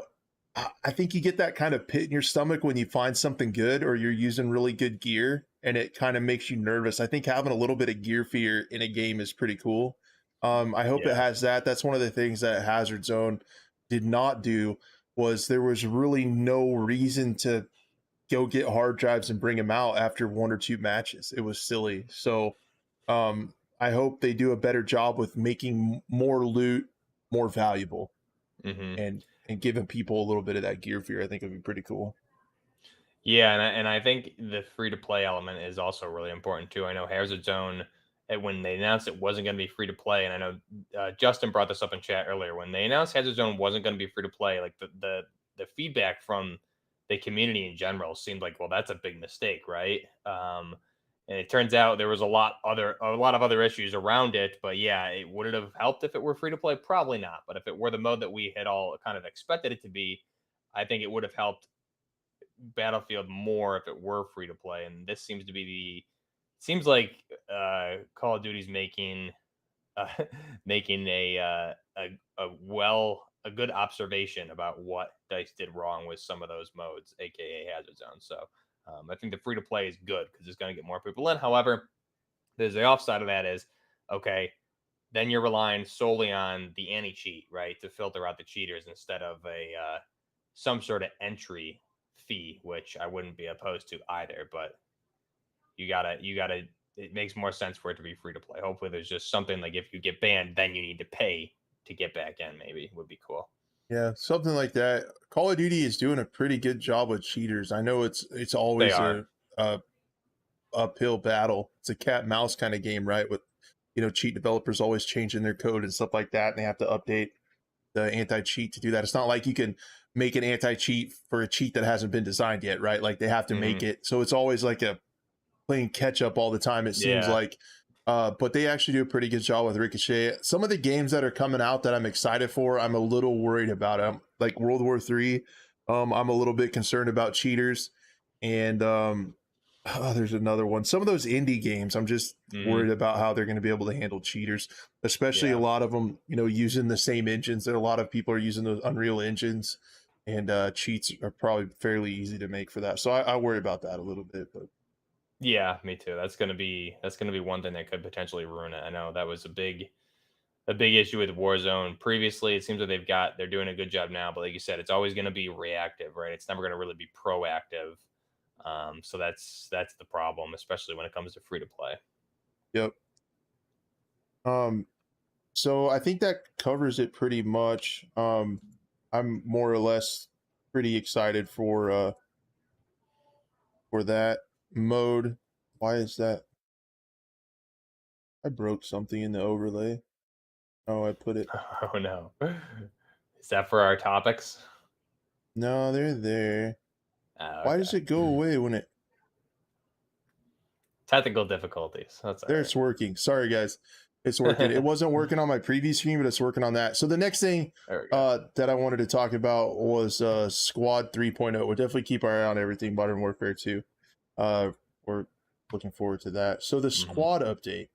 [SPEAKER 1] I think you get that kind of pit in your stomach when you find something good or you're using really good gear, and it kind of makes you nervous. I think having a little bit of gear fear in a game is pretty cool. I hope it
[SPEAKER 2] Yeah.
[SPEAKER 1] has that. That's one of the things that Hazard Zone did not do, was there was really no reason to go get hard drives and bring them out after one or two matches. It was silly. So I hope they do a better job with making more loot more valuable,
[SPEAKER 2] Hmm.
[SPEAKER 1] and giving people a little bit of that gear fear. I think it'd be pretty cool.
[SPEAKER 2] Yeah, and I think the free to play element is also really important too. I know Hazard Zone, when they announced it wasn't going to be free to play, and I know Justin brought this up in chat earlier. When they announced Hazard Zone wasn't going to be free to play, like the feedback from the community in general seemed like, well, that's a big mistake, right? And it turns out there was a lot of other issues around it. But yeah, it would it have helped if it were free to play? Probably not. But if it were the mode that we had all kind of expected it to be, I think it would have helped Battlefield more if it were free to play, and this seems to be the seems like Call of Duty's making uh, making a good observation about what Dice did wrong with some of those modes, aka Hazard Zone. So I think the free to play is good because it's going to get more people in. However, there's the offside of that is okay. Then you're relying solely on the anti cheat, right, to filter out the cheaters instead of a some sort of entry fee, which I wouldn't be opposed to either. But you gotta. It makes more sense for it to be free to play. Hopefully, there's just something like if you get banned, then you need to pay to get back in. Maybe would be cool.
[SPEAKER 1] Yeah, something like that. Call of Duty is doing a pretty good job with cheaters. I know it's
[SPEAKER 2] They
[SPEAKER 1] always
[SPEAKER 2] are.
[SPEAKER 1] a uphill battle. It's a cat and mouse kind of game, right? With cheat developers always changing their code and stuff like that, and they have to update the anti-cheat to do that. It's not like you can make an anti-cheat for a cheat that hasn't been designed yet, right? Like they have to
[SPEAKER 2] Hmm.
[SPEAKER 1] make it. So it's always like a playing catch up all the time, it seems
[SPEAKER 2] Yeah.
[SPEAKER 1] like. But they actually do a pretty good job with Ricochet. Some of the games that are coming out that I'm excited for, I'm a little worried about. Like World War III. I'm a little bit concerned about cheaters, and there's another one. Some of those indie games, I'm just
[SPEAKER 2] Hmm.
[SPEAKER 1] worried about how they're going to be able to handle cheaters, especially a
[SPEAKER 2] Yeah.
[SPEAKER 1] lot of them, using the same engines. That a lot of people are using those Unreal engines, and cheats are probably fairly easy to make for that. So I worry about that a little bit, but.
[SPEAKER 2] Yeah, me too. That's gonna be one thing that could potentially ruin it. I know that was a big issue with Warzone previously. It seems like they're doing a good job now, but like you said, it's always going to be reactive, right? It's never going to really be proactive. So that's the problem, especially when it comes to free to play.
[SPEAKER 1] Yep. Um, so I think that covers it pretty much. I'm more or less pretty excited for that mode. Why is that? I broke something in the overlay. Oh, I put it.
[SPEAKER 2] Oh no, is that for our topics?
[SPEAKER 1] No, they're there. Why does
[SPEAKER 2] Okay,
[SPEAKER 1] it go away when it?
[SPEAKER 2] technical difficulties. That's all
[SPEAKER 1] There, it's working. Sorry, guys. It's working. It
[SPEAKER 2] right.
[SPEAKER 1] wasn't working on my previous screen, but it's working on that. So the next thing
[SPEAKER 2] There we go.
[SPEAKER 1] that I wanted to talk about was Squad 3.0. We'll definitely keep our eye on everything Modern Warfare 2. We're looking forward to that. So the
[SPEAKER 2] Hmm.
[SPEAKER 1] Squad update.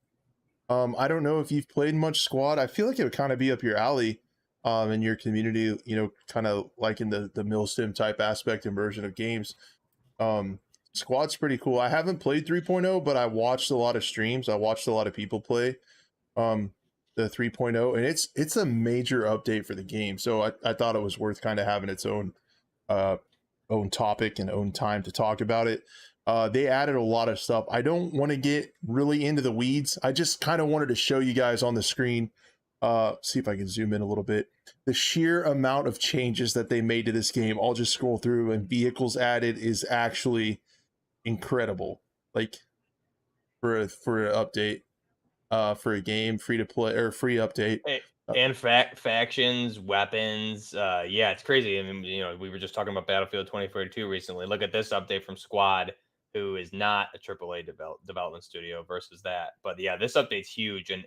[SPEAKER 1] I don't know if you've played much Squad. I feel like it would kind of be up your alley in your community, kind of like in the Milsim type aspect and version of games. Um, Squad's pretty cool. I haven't played 3.0, but I watched a lot of streams. I watched a lot of people play um the 3.0, and it's a major update for the game. So I thought it was worth kind of having its uh own topic and own time to talk about it. They added a lot of stuff. I don't want to get really into the weeds. I just kind of wanted to show you guys on the screen. See if I can zoom in a little bit. The sheer amount of changes that they made to this game, I'll just scroll through, and vehicles added is actually incredible. Like for an update, for a game free to play or free update.
[SPEAKER 2] And factions, weapons. Yeah, it's crazy. I mean, we were just talking about Battlefield 2042 recently. Look at this update from Squad, who is not a AAA development studio versus that. But yeah, this update's huge. And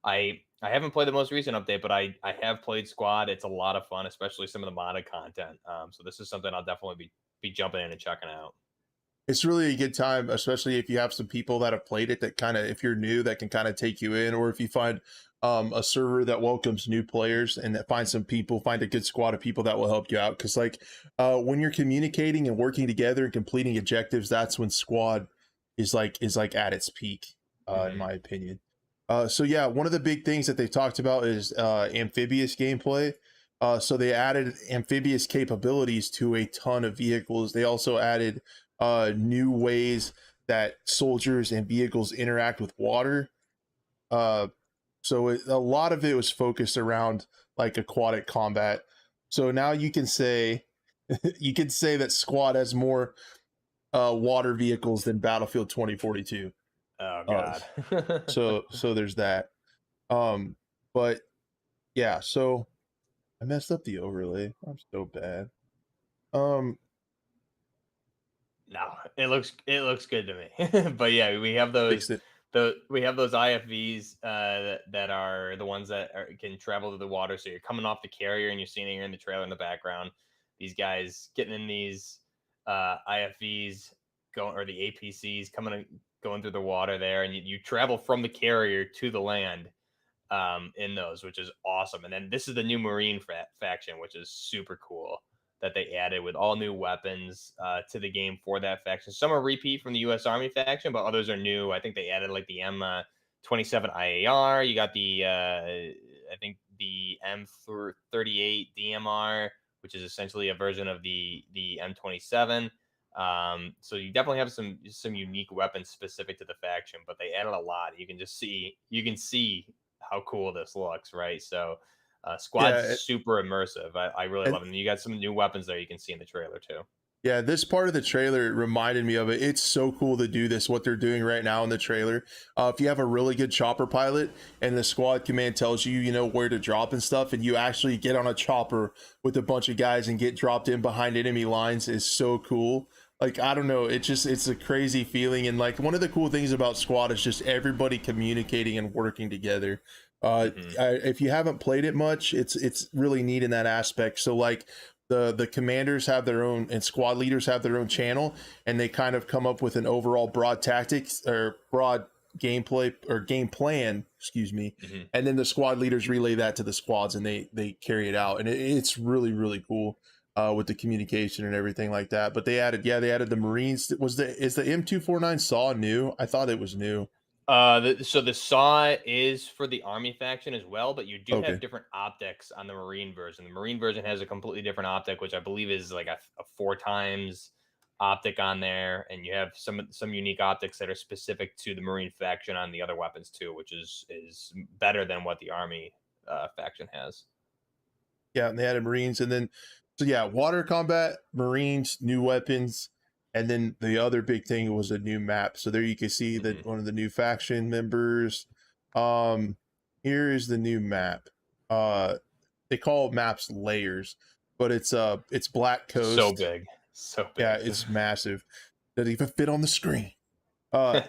[SPEAKER 2] I haven't played the most recent update, but I have played Squad. It's a lot of fun, especially some of the modded content. So this is something I'll definitely be jumping in and checking out.
[SPEAKER 1] It's really a good time, especially if you have some people that have played it that kind of, if you're new, that can kind of take you in, or if you find a server that welcomes new players and that find some people, find a good squad of people that will help you out. Because like when you're communicating and working together and completing objectives, that's when squad is like at its peak, in
[SPEAKER 2] Hmm.
[SPEAKER 1] my opinion. So yeah, one of the big things that they talked about is amphibious gameplay. So they added amphibious capabilities to a ton of vehicles. They also added new ways that soldiers and vehicles interact with water. Uh, a lot of it was focused around like aquatic combat. So now you can say you can say that Squad has more water vehicles than Battlefield 2042.
[SPEAKER 2] Oh
[SPEAKER 1] Uh,
[SPEAKER 2] God.
[SPEAKER 1] so there's that. Um, but yeah, so I messed up the overlay. I'm so bad. Um,
[SPEAKER 2] No, it looks good to me. But yeah, we have those
[SPEAKER 1] fixed it.
[SPEAKER 2] we have those IFVs that are the ones that can travel to the water. So you're coming off the carrier and you're seeing it here in the trailer in the background. These guys getting in these IFVs going or the APCs going through the water there, and you travel from the carrier to the land in those, which is awesome. And then this is the new Marine faction, which is super cool that they added with all new weapons to the game for that faction. Some are repeat from the U.S. Army faction, but others are new. I think they added like the M27 IAR. You got the I think the M38 DMR, which is essentially a version of the M27. So you definitely have some unique weapons specific to the faction, but they added a lot. You can see how cool this looks, right? So Squad's
[SPEAKER 1] Yeah,
[SPEAKER 2] super immersive. I really
[SPEAKER 1] and
[SPEAKER 2] love it. And you got some new weapons there you can see in the trailer too.
[SPEAKER 1] yeah, this part of the trailer reminded me of it. It's so cool to do this, what they're doing right now in the trailer. If you have a really good chopper pilot and the squad command tells you, you know, where to drop and stuff, and you actually get on a chopper with a bunch of guys and get dropped in behind enemy lines is so cool. Like, I don't know, it's a crazy feeling. And like one of the cool things about squad is just everybody communicating and working together.
[SPEAKER 2] Hmm.
[SPEAKER 1] If you haven't played it much, it's really neat in that aspect. So like the commanders have their own and squad leaders have their own channel, and they kind of come up with an overall broad tactics or broad gameplay or game plan, excuse me,
[SPEAKER 2] Hmm.
[SPEAKER 1] and then the squad leaders relay that to the squads and they carry it out, and it's really really cool with the communication and everything like that. But they added the Marines. Is the M249 saw new? I thought it was new.
[SPEAKER 2] So the saw is for the army faction as well, but you do have
[SPEAKER 1] Okay.
[SPEAKER 2] different optics on the marine version. The marine version has a completely different optic, which I believe is like a four times optic on there, and you have some unique optics that are specific to the marine faction on the other weapons too, which is better than what the army faction has.
[SPEAKER 1] Yeah, and they added Marines, and then so yeah, water combat, Marines, new weapons, and then the other big thing was a new map. So there you can see that
[SPEAKER 2] Hmm.
[SPEAKER 1] one of the new faction members. Um, Here is the new map. Uh, they call maps layers, but it's Black
[SPEAKER 2] So
[SPEAKER 1] Coast.
[SPEAKER 2] big, so
[SPEAKER 1] Yeah,
[SPEAKER 2] big.
[SPEAKER 1] it's massive. Doesn't even fit on the screen. Uh,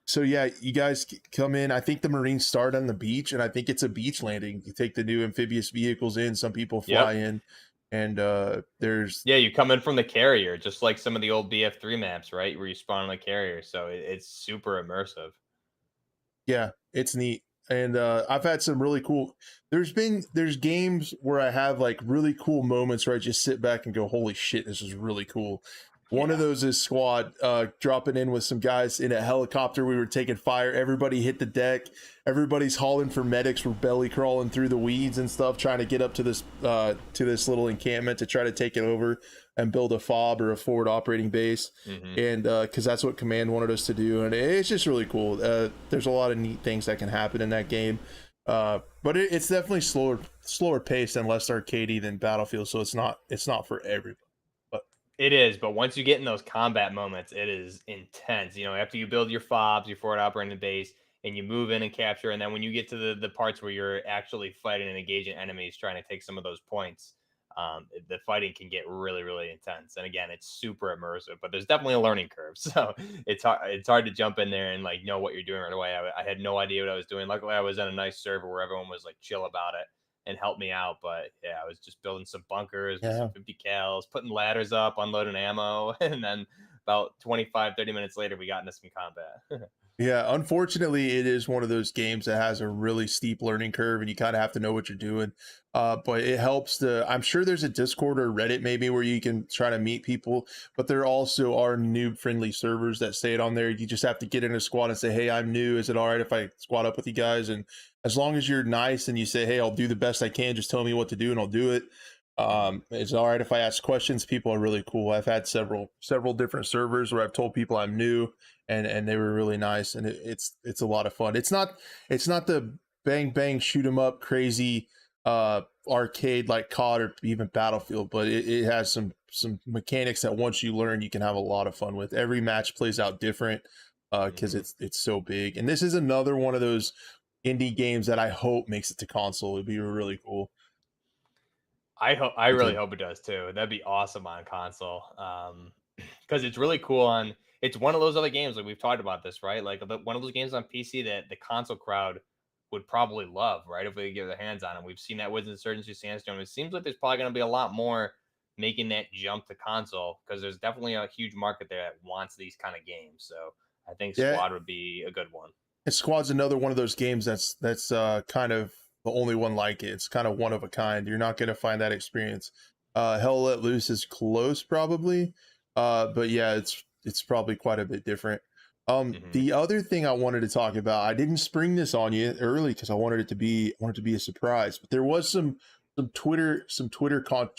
[SPEAKER 1] so yeah, you guys come in. I think the Marines start on the beach, and I think it's a beach landing. You take the new amphibious vehicles in. Some people fly
[SPEAKER 2] Yep.
[SPEAKER 1] in, and there's
[SPEAKER 2] Yeah, you come in from the carrier, just like some of the old BF3 maps, right? Where you spawn on the carrier, so it's super immersive.
[SPEAKER 1] yeah, it's neat. And I've had some really cool. There's games where I have like really cool moments where I just sit back and go, "Holy shit, this is really cool." One of
[SPEAKER 2] Yeah.
[SPEAKER 1] those is Squad dropping in with some guys in a helicopter. We were taking fire. Everybody hit the deck. Everybody's hauling for medics. We're belly crawling through the weeds and stuff, trying to get up to this little encampment to try to take it over and build a fob or a forward operating base,
[SPEAKER 2] Hmm.
[SPEAKER 1] and because that's what command wanted us to do, and it's just really cool. There's a lot of neat things that can happen in that game, but it's definitely slower paced and less arcadey than Battlefield, so it's not for everybody. But
[SPEAKER 2] It is, but once you get in those combat moments, it is intense. After you build your fobs, your forward operating base, and you move in and capture. And then when you get to the parts where you're actually fighting and engaging enemies, trying to take some of those points, the fighting can get really, really intense. And again, it's super immersive, but there's definitely a learning curve. So it's hard to jump in there and like know what you're doing right away. I had no idea what I was doing. Luckily, I was in a nice server where everyone was like chill about it and helped me out. But yeah, I was just building some bunkers with some
[SPEAKER 1] Yeah.
[SPEAKER 2] 50 cals, putting ladders up, unloading ammo, and then about 25, 30 minutes later, we got into some combat.
[SPEAKER 1] Yeah, unfortunately, it is one of those games that has a really steep learning curve, and you kind of have to know what you're doing. But it helps to. I'm sure there's a Discord or Reddit maybe where you can try to meet people, but there also are noob-friendly servers that say it on there. You just have to get in a squad and say, "Hey, I'm new. Is it all right if I squad up with you guys?" And as long as you're nice and you say, "Hey, I'll do the best I can. Just tell me what to do, and I'll do it." It's all right if I ask questions. People are really cool. I've had several different servers where I've told people I'm new, and they were really nice, and it's a lot of fun. It's not the bang bang shoot 'em up crazy arcade like COD or even Battlefield, but it has some mechanics that once you learn you can have a lot of fun with. Every match plays out different because it's so big, and this is another one of those indie games that I hope makes it to console. It'd be really cool.
[SPEAKER 2] I
[SPEAKER 1] But
[SPEAKER 2] really
[SPEAKER 1] the
[SPEAKER 2] hope it does too. That'd be awesome on console. Because it's really cool on. It's one of those other games like we've talked about this, right? Like one of those games on PC that the console crowd would probably love, right? If we could get their hands on it. We've seen that with Insurgency Sandstorm. It seems like there's probably going to be a lot more making that jump to console because there's definitely a huge market there that wants these kind of games. So I think
[SPEAKER 1] yeah,
[SPEAKER 2] Squad would be a good one.
[SPEAKER 1] and Squad's another one of those games that's kind of the only one like it. It's kind of one of a kind. You're not going to find that experience. Hell Let Loose is close probably, but yeah, it's probably quite a bit different.
[SPEAKER 2] Hmm.
[SPEAKER 1] The other thing I wanted to talk about, I didn't spring this on you early because I wanted to be a surprise, but there was some Twitter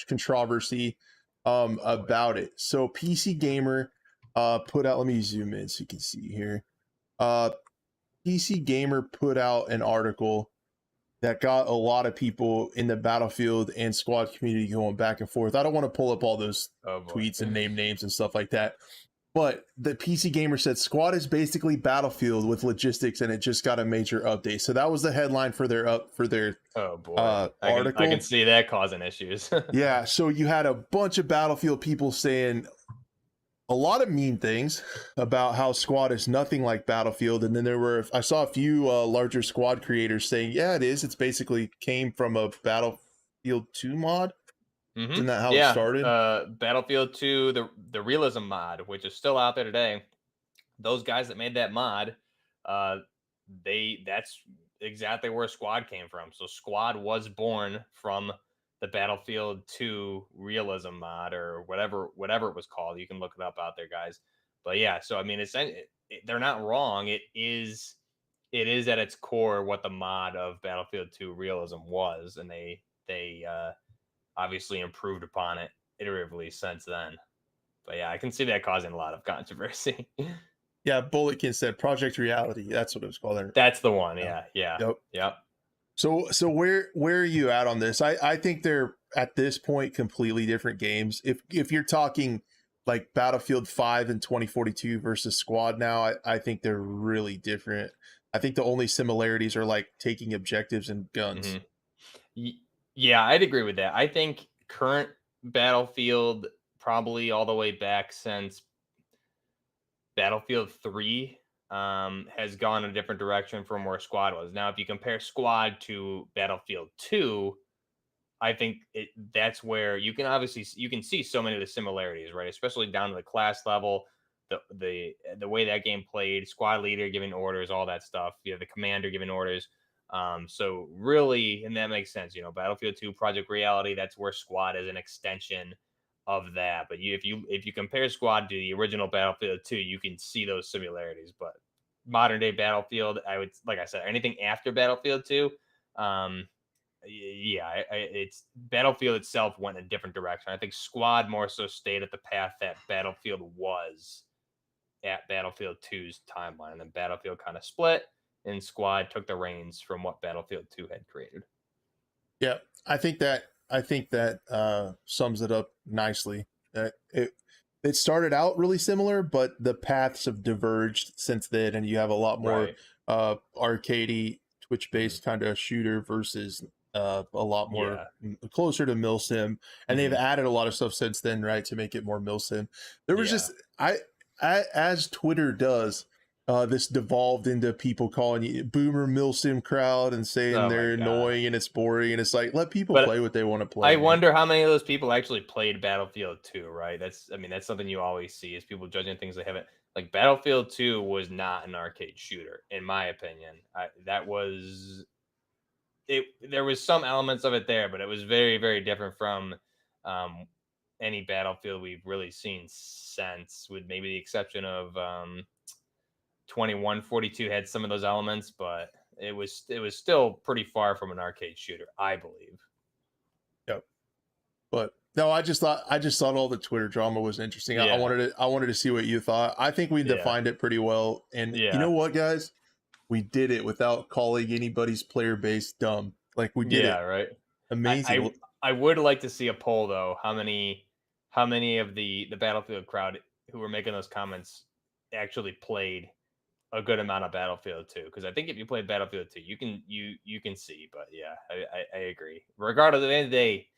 [SPEAKER 1] controversy
[SPEAKER 2] Oh yeah.
[SPEAKER 1] about it. So PC Gamer put out. Let me zoom in so you can see here. Uh, PC Gamer put out an article that got a lot of people in the Battlefield and Squad community going back and forth. I don't want to pull up all those
[SPEAKER 2] Oh boy.
[SPEAKER 1] tweets and name names and stuff like that. But the PC Gamer said Squad is basically Battlefield with logistics, and it just got a major update. So that was the headline for their
[SPEAKER 2] Oh boy. I can
[SPEAKER 1] article.
[SPEAKER 2] see that causing issues.
[SPEAKER 1] Yeah, so you had a bunch of Battlefield people saying a lot of mean things about how Squad is nothing like Battlefield, and then I saw a few larger Squad creators saying, "Yeah, it is. It's basically came from a Battlefield 2 mod.
[SPEAKER 2] Hmm.
[SPEAKER 1] Isn't that how it
[SPEAKER 2] Yeah,
[SPEAKER 1] started?"
[SPEAKER 2] Battlefield 2, the realism mod, which is still out there today. Those guys that made that mod, uh, that's exactly where Squad came from. So Squad was born from the Battlefield 2 realism mod or whatever it was called. You can look it up out there, guys. But yeah, so I mean, they're not wrong. It is at its core what the mod of Battlefield 2 realism was, and they obviously improved upon it iteratively since then. But yeah, I can see that causing a lot of controversy.
[SPEAKER 1] Yeah, Bulletkin said Project Reality. That's what it was called.
[SPEAKER 2] That's the one.
[SPEAKER 1] Yeah.
[SPEAKER 2] Yeah, yeah,
[SPEAKER 1] Yep.
[SPEAKER 2] yep.
[SPEAKER 1] So where are you at on this? I think they're at this point completely different games. If you're talking like Battlefield 5 in 2042 versus Squad now, I think they're really different. I think the only similarities are like taking objectives and guns.
[SPEAKER 2] Hmm. Yeah, I'd agree with that. I think current Battlefield, probably all the way back since Battlefield 3, has gone a different direction from where Squad was. Now, if you compare Squad to Battlefield 2, I think that's where you can see so many of the similarities, right? Especially down to the class level, the way that game played, squad leader giving orders, all that stuff. You have the commander giving orders. So really, and that makes sense. Battlefield 2, Project Reality, that's where Squad is an extension of that. But if you compare Squad to the original Battlefield 2, you can see those similarities. But modern day Battlefield, I would, like I said, anything after Battlefield 2. Yeah, it's Battlefield itself went in a different direction. I think Squad more so stayed at the path that Battlefield was at Battlefield 2's timeline, and then Battlefield kind of split, and Squad took the reins from what Battlefield 2 had created.
[SPEAKER 1] Yeah, I think that sums it up nicely. It started out really similar, but the paths have diverged since then, and you have a lot more
[SPEAKER 2] Right.
[SPEAKER 1] arcadey Twitch-based kind of shooter versus a lot more
[SPEAKER 2] Yeah.
[SPEAKER 1] closer to milsim, and they've
[SPEAKER 2] Mhm.
[SPEAKER 1] added a lot of stuff since then, right, to make it more milsim. There was
[SPEAKER 2] Yeah.
[SPEAKER 1] just as Twitter does. This devolved into people calling you boomer milsim crowd and saying
[SPEAKER 2] Oh my
[SPEAKER 1] they're
[SPEAKER 2] god.
[SPEAKER 1] annoying and it's boring, and it's like, let people
[SPEAKER 2] But
[SPEAKER 1] play what they want to
[SPEAKER 2] I
[SPEAKER 1] play, man.
[SPEAKER 2] wonder how many of those people actually played Battlefield 2, right? I mean, that's something you always see is people judging things they haven't. Like Battlefield 2 was not an arcade shooter, in my opinion. That was it. There was some elements of it there, but it was very, very different from um, any Battlefield we've really seen since, with maybe the exception of 2142 had some of those elements, but it was still pretty far from an arcade shooter, I believe.
[SPEAKER 1] Yep. But no, I just thought all the Twitter drama was interesting.
[SPEAKER 2] Yeah,
[SPEAKER 1] I wanted to see what you thought. I think we
[SPEAKER 2] yeah,
[SPEAKER 1] defined it pretty well. And you
[SPEAKER 2] yeah.
[SPEAKER 1] know what, guys? We did it without calling anybody's player base dumb. Like we did
[SPEAKER 2] Yeah,
[SPEAKER 1] it.
[SPEAKER 2] right. I
[SPEAKER 1] Amazing.
[SPEAKER 2] I I would like to see a poll though. How many of the Battlefield crowd who were making those comments actually played a good amount of Battlefield 2? Because I think if you play Battlefield 2, you can see. But yeah, I agree. Regardless, at the end of the day,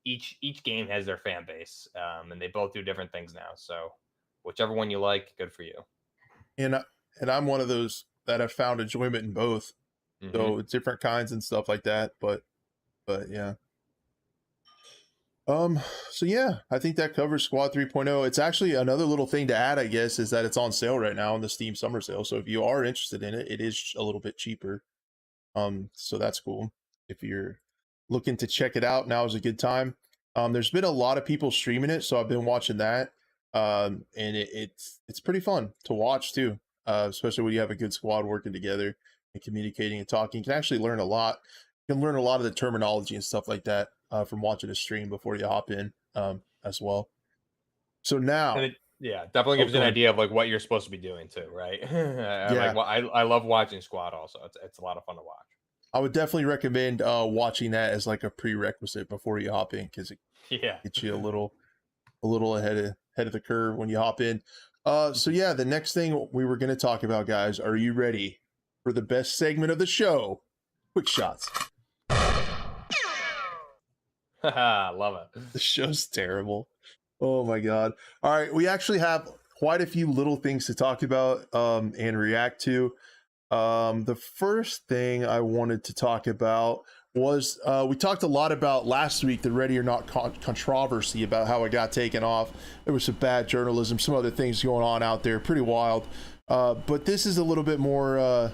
[SPEAKER 2] each game has their fan base, and they both do different things now. So whichever one you like, good for you.
[SPEAKER 1] And and I'm one of those that have found enjoyment in both.
[SPEAKER 2] Hmm.
[SPEAKER 1] So different kinds and stuff like that. But yeah. Um, so yeah, I think that covers Squad 3.0. It's actually another little thing to add, I guess, is that it's on sale right now in the Steam summer sale. So if you are interested in it, it is a little bit cheaper. So that's cool. If you're looking to check it out, now is a good time. There's been a lot of people streaming it, so I've been watching that. And it's pretty fun to watch too. Especially when you have a good squad working together and communicating and talking. You can actually learn a lot. You can learn a lot of the terminology and stuff like that from watching a stream before you hop in as well. So
[SPEAKER 2] And
[SPEAKER 1] now,
[SPEAKER 2] yeah, definitely
[SPEAKER 1] oh,
[SPEAKER 2] gives you
[SPEAKER 1] go
[SPEAKER 2] an
[SPEAKER 1] ahead.
[SPEAKER 2] idea of like what you're supposed to be doing too, right? I like
[SPEAKER 1] Yeah,
[SPEAKER 2] what I love watching Squad. Also, it's a lot of fun to watch.
[SPEAKER 1] I would definitely recommend watching that as like a prerequisite before you hop in because it
[SPEAKER 2] Yeah.
[SPEAKER 1] gets you a little ahead of the curve when you hop in. So
[SPEAKER 2] Mhm.
[SPEAKER 1] yeah, the next thing we were going to talk about, guys, are you ready for the best segment of the show? Quick shots.
[SPEAKER 2] Love it.
[SPEAKER 1] The show's terrible. Oh my god. All right, we actually have quite a few little things to talk about and react to. The first thing I wanted to talk about was we talked a lot about last week the Ready or Not controversy about how it got taken off. There was some bad journalism, some other things going on out there, pretty wild. But this is a little bit more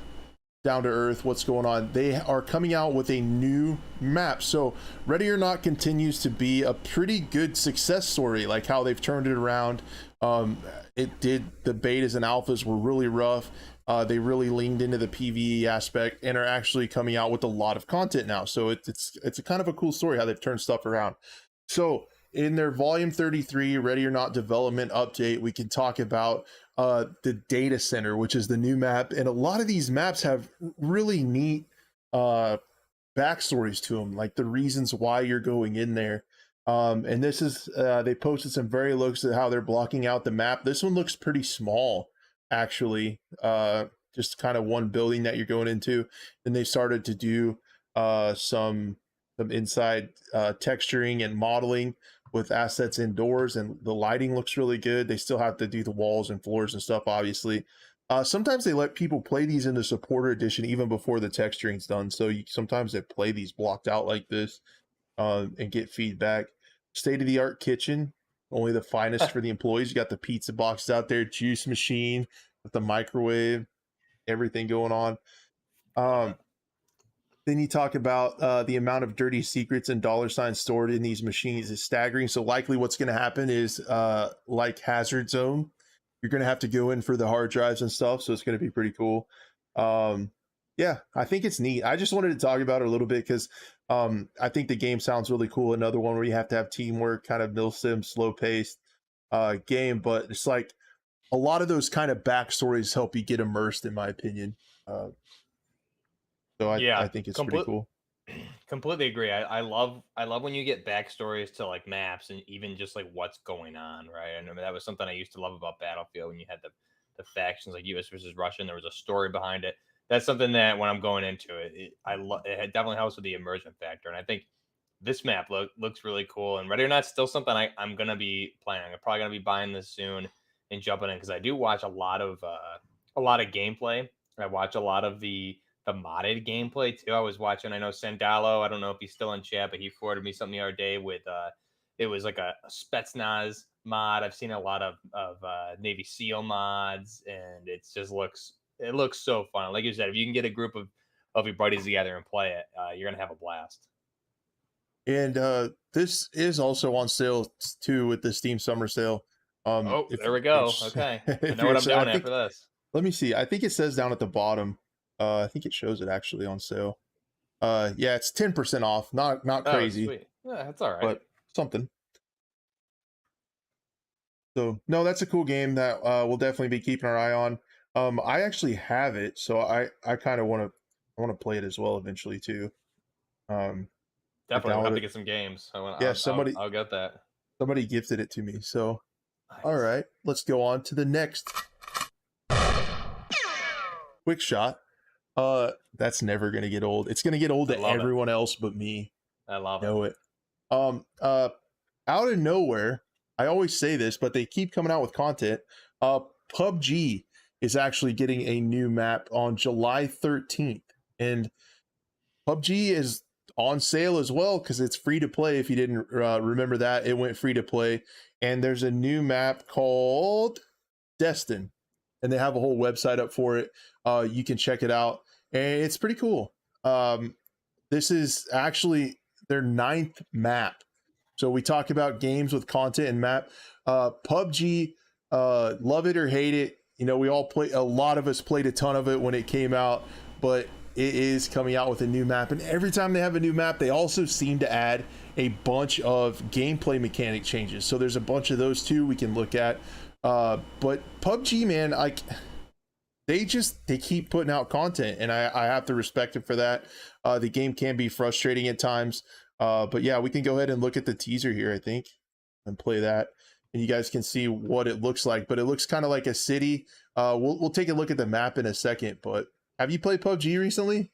[SPEAKER 1] down to earth. What's going on? They are coming out with a new map. So Ready or Not continues to be a pretty good success story, like how they've turned it around. Um, the betas and alphas were really rough. They really leaned into the PvE aspect and are actually coming out with a lot of content now. So it's a kind of a cool story how they've turned stuff around. So in their volume 33 Ready or Not development update, we can talk about the data center, which is the new map, and a lot of these maps have really neat uh, backstories to them, like the reasons why you're going in there. And this is they posted some very looks at how they're blocking out the map. This one looks pretty small, actually. Just kind of one building that you're going into. And they started to do some inside texturing and modeling with assets indoors, and the lighting looks really good. They still have to do the walls and floors and stuff, obviously. Sometimes they let people play these in the supporter edition even before the texturing's done. So sometimes they play these blocked out like this and get feedback. State of the art kitchen, only the finest for the employees. You got the pizza boxes out there, juice machine with the microwave, everything going on.
[SPEAKER 2] Love it.
[SPEAKER 1] Um, then you talk about the amount of dirty secrets and dollar signs stored in these machines is staggering. So likely what's going to happen is like Hazard Zone, you're going to have to go in for the hard drives and stuff. So it's going to be pretty cool. Um, yeah, I think it's neat. I just wanted to talk about it a little bit because I think the game sounds really cool. Another one where you have to have teamwork, kind of milsim, slow paced game. But it's like a lot of those kind of backstories help you get immersed, in my opinion. Uh, so I
[SPEAKER 2] Yeah,
[SPEAKER 1] think it's pretty
[SPEAKER 2] complete,
[SPEAKER 1] cool.
[SPEAKER 2] completely agree. I love when you get backstories to like maps and even just like what's going on, right? I know that was something I used to love about Battlefield when you had the factions like US versus Russia, and there was a story behind it. that's something that when I'm going into it, it definitely helps with the immersion factor. And I think this map looks really cool. And Ready or Not, still something I'm gonna be playing. I'm probably gonna be buying this soon and jumping in because I do watch a lot of gameplay. I watch a lot of the modded gameplay too. I was watching. I know Sandalo. I don't know if he's still in chat, but he forwarded me something the other day with it was like a Spetsnaz mod. I've seen a lot of Navy SEAL mods, and it looks so fun. Like you said, if you can get a group of your buddies together and play it, you're gonna have a blast.
[SPEAKER 1] And this is also on sale too with the Steam Summer Sale.
[SPEAKER 2] Oh,
[SPEAKER 1] If
[SPEAKER 2] there we go.
[SPEAKER 1] it's
[SPEAKER 2] Okay, I
[SPEAKER 1] if
[SPEAKER 2] know what
[SPEAKER 1] you're
[SPEAKER 2] I'm
[SPEAKER 1] so I
[SPEAKER 2] doing
[SPEAKER 1] think
[SPEAKER 2] after this.
[SPEAKER 1] let me see. I think it says down at the bottom. I think it shows it actually on sale. Yeah, it's 10% off. Not
[SPEAKER 2] Oh,
[SPEAKER 1] crazy,
[SPEAKER 2] sweet. Yeah, that's all right.
[SPEAKER 1] but something. So no, that's a cool game that we'll definitely be keeping our eye on. I actually have it, so I kind of want to play it as well eventually too. Um, I
[SPEAKER 2] Definitely, we'll have
[SPEAKER 1] downloaded
[SPEAKER 2] to
[SPEAKER 1] it.
[SPEAKER 2] get some games.
[SPEAKER 1] Yeah, somebody
[SPEAKER 2] I'll get that.
[SPEAKER 1] somebody gifted it to me. So all
[SPEAKER 2] Nice.
[SPEAKER 1] right, let's go on to the next quick shot. That's never gonna get old. It's gonna get old
[SPEAKER 2] I
[SPEAKER 1] to
[SPEAKER 2] love it.
[SPEAKER 1] everyone else but me.
[SPEAKER 2] I love it.
[SPEAKER 1] Know it. Um, uh, Out of nowhere, I always say this, but they keep coming out with content. PUBG is actually getting a new map on July 13th, and PUBG is on sale as well because it's free to play. If you didn't remember that, it went free to play, and there's a new map called Destin, and they have a whole website up for it. You can check it out, and it's pretty cool. This is actually their 9th map. So we talk about games with content and map. PUBG, love it or hate it. You know, we all play. A lot of us played a ton of it when it came out, but it is coming out with a new map. And every time they have a new map, they also seem to add a bunch of gameplay mechanic changes. So there's a bunch of those too we can look at. But PUBG, man, they keep putting out content, and I have to respect them for that. The game can be frustrating at times, but yeah, we can go ahead and look at the teaser here, I think, and play that, and you guys can see what it looks like. But it looks kind of like a city. We'll take a look at the map in a second. But have you played PUBG recently?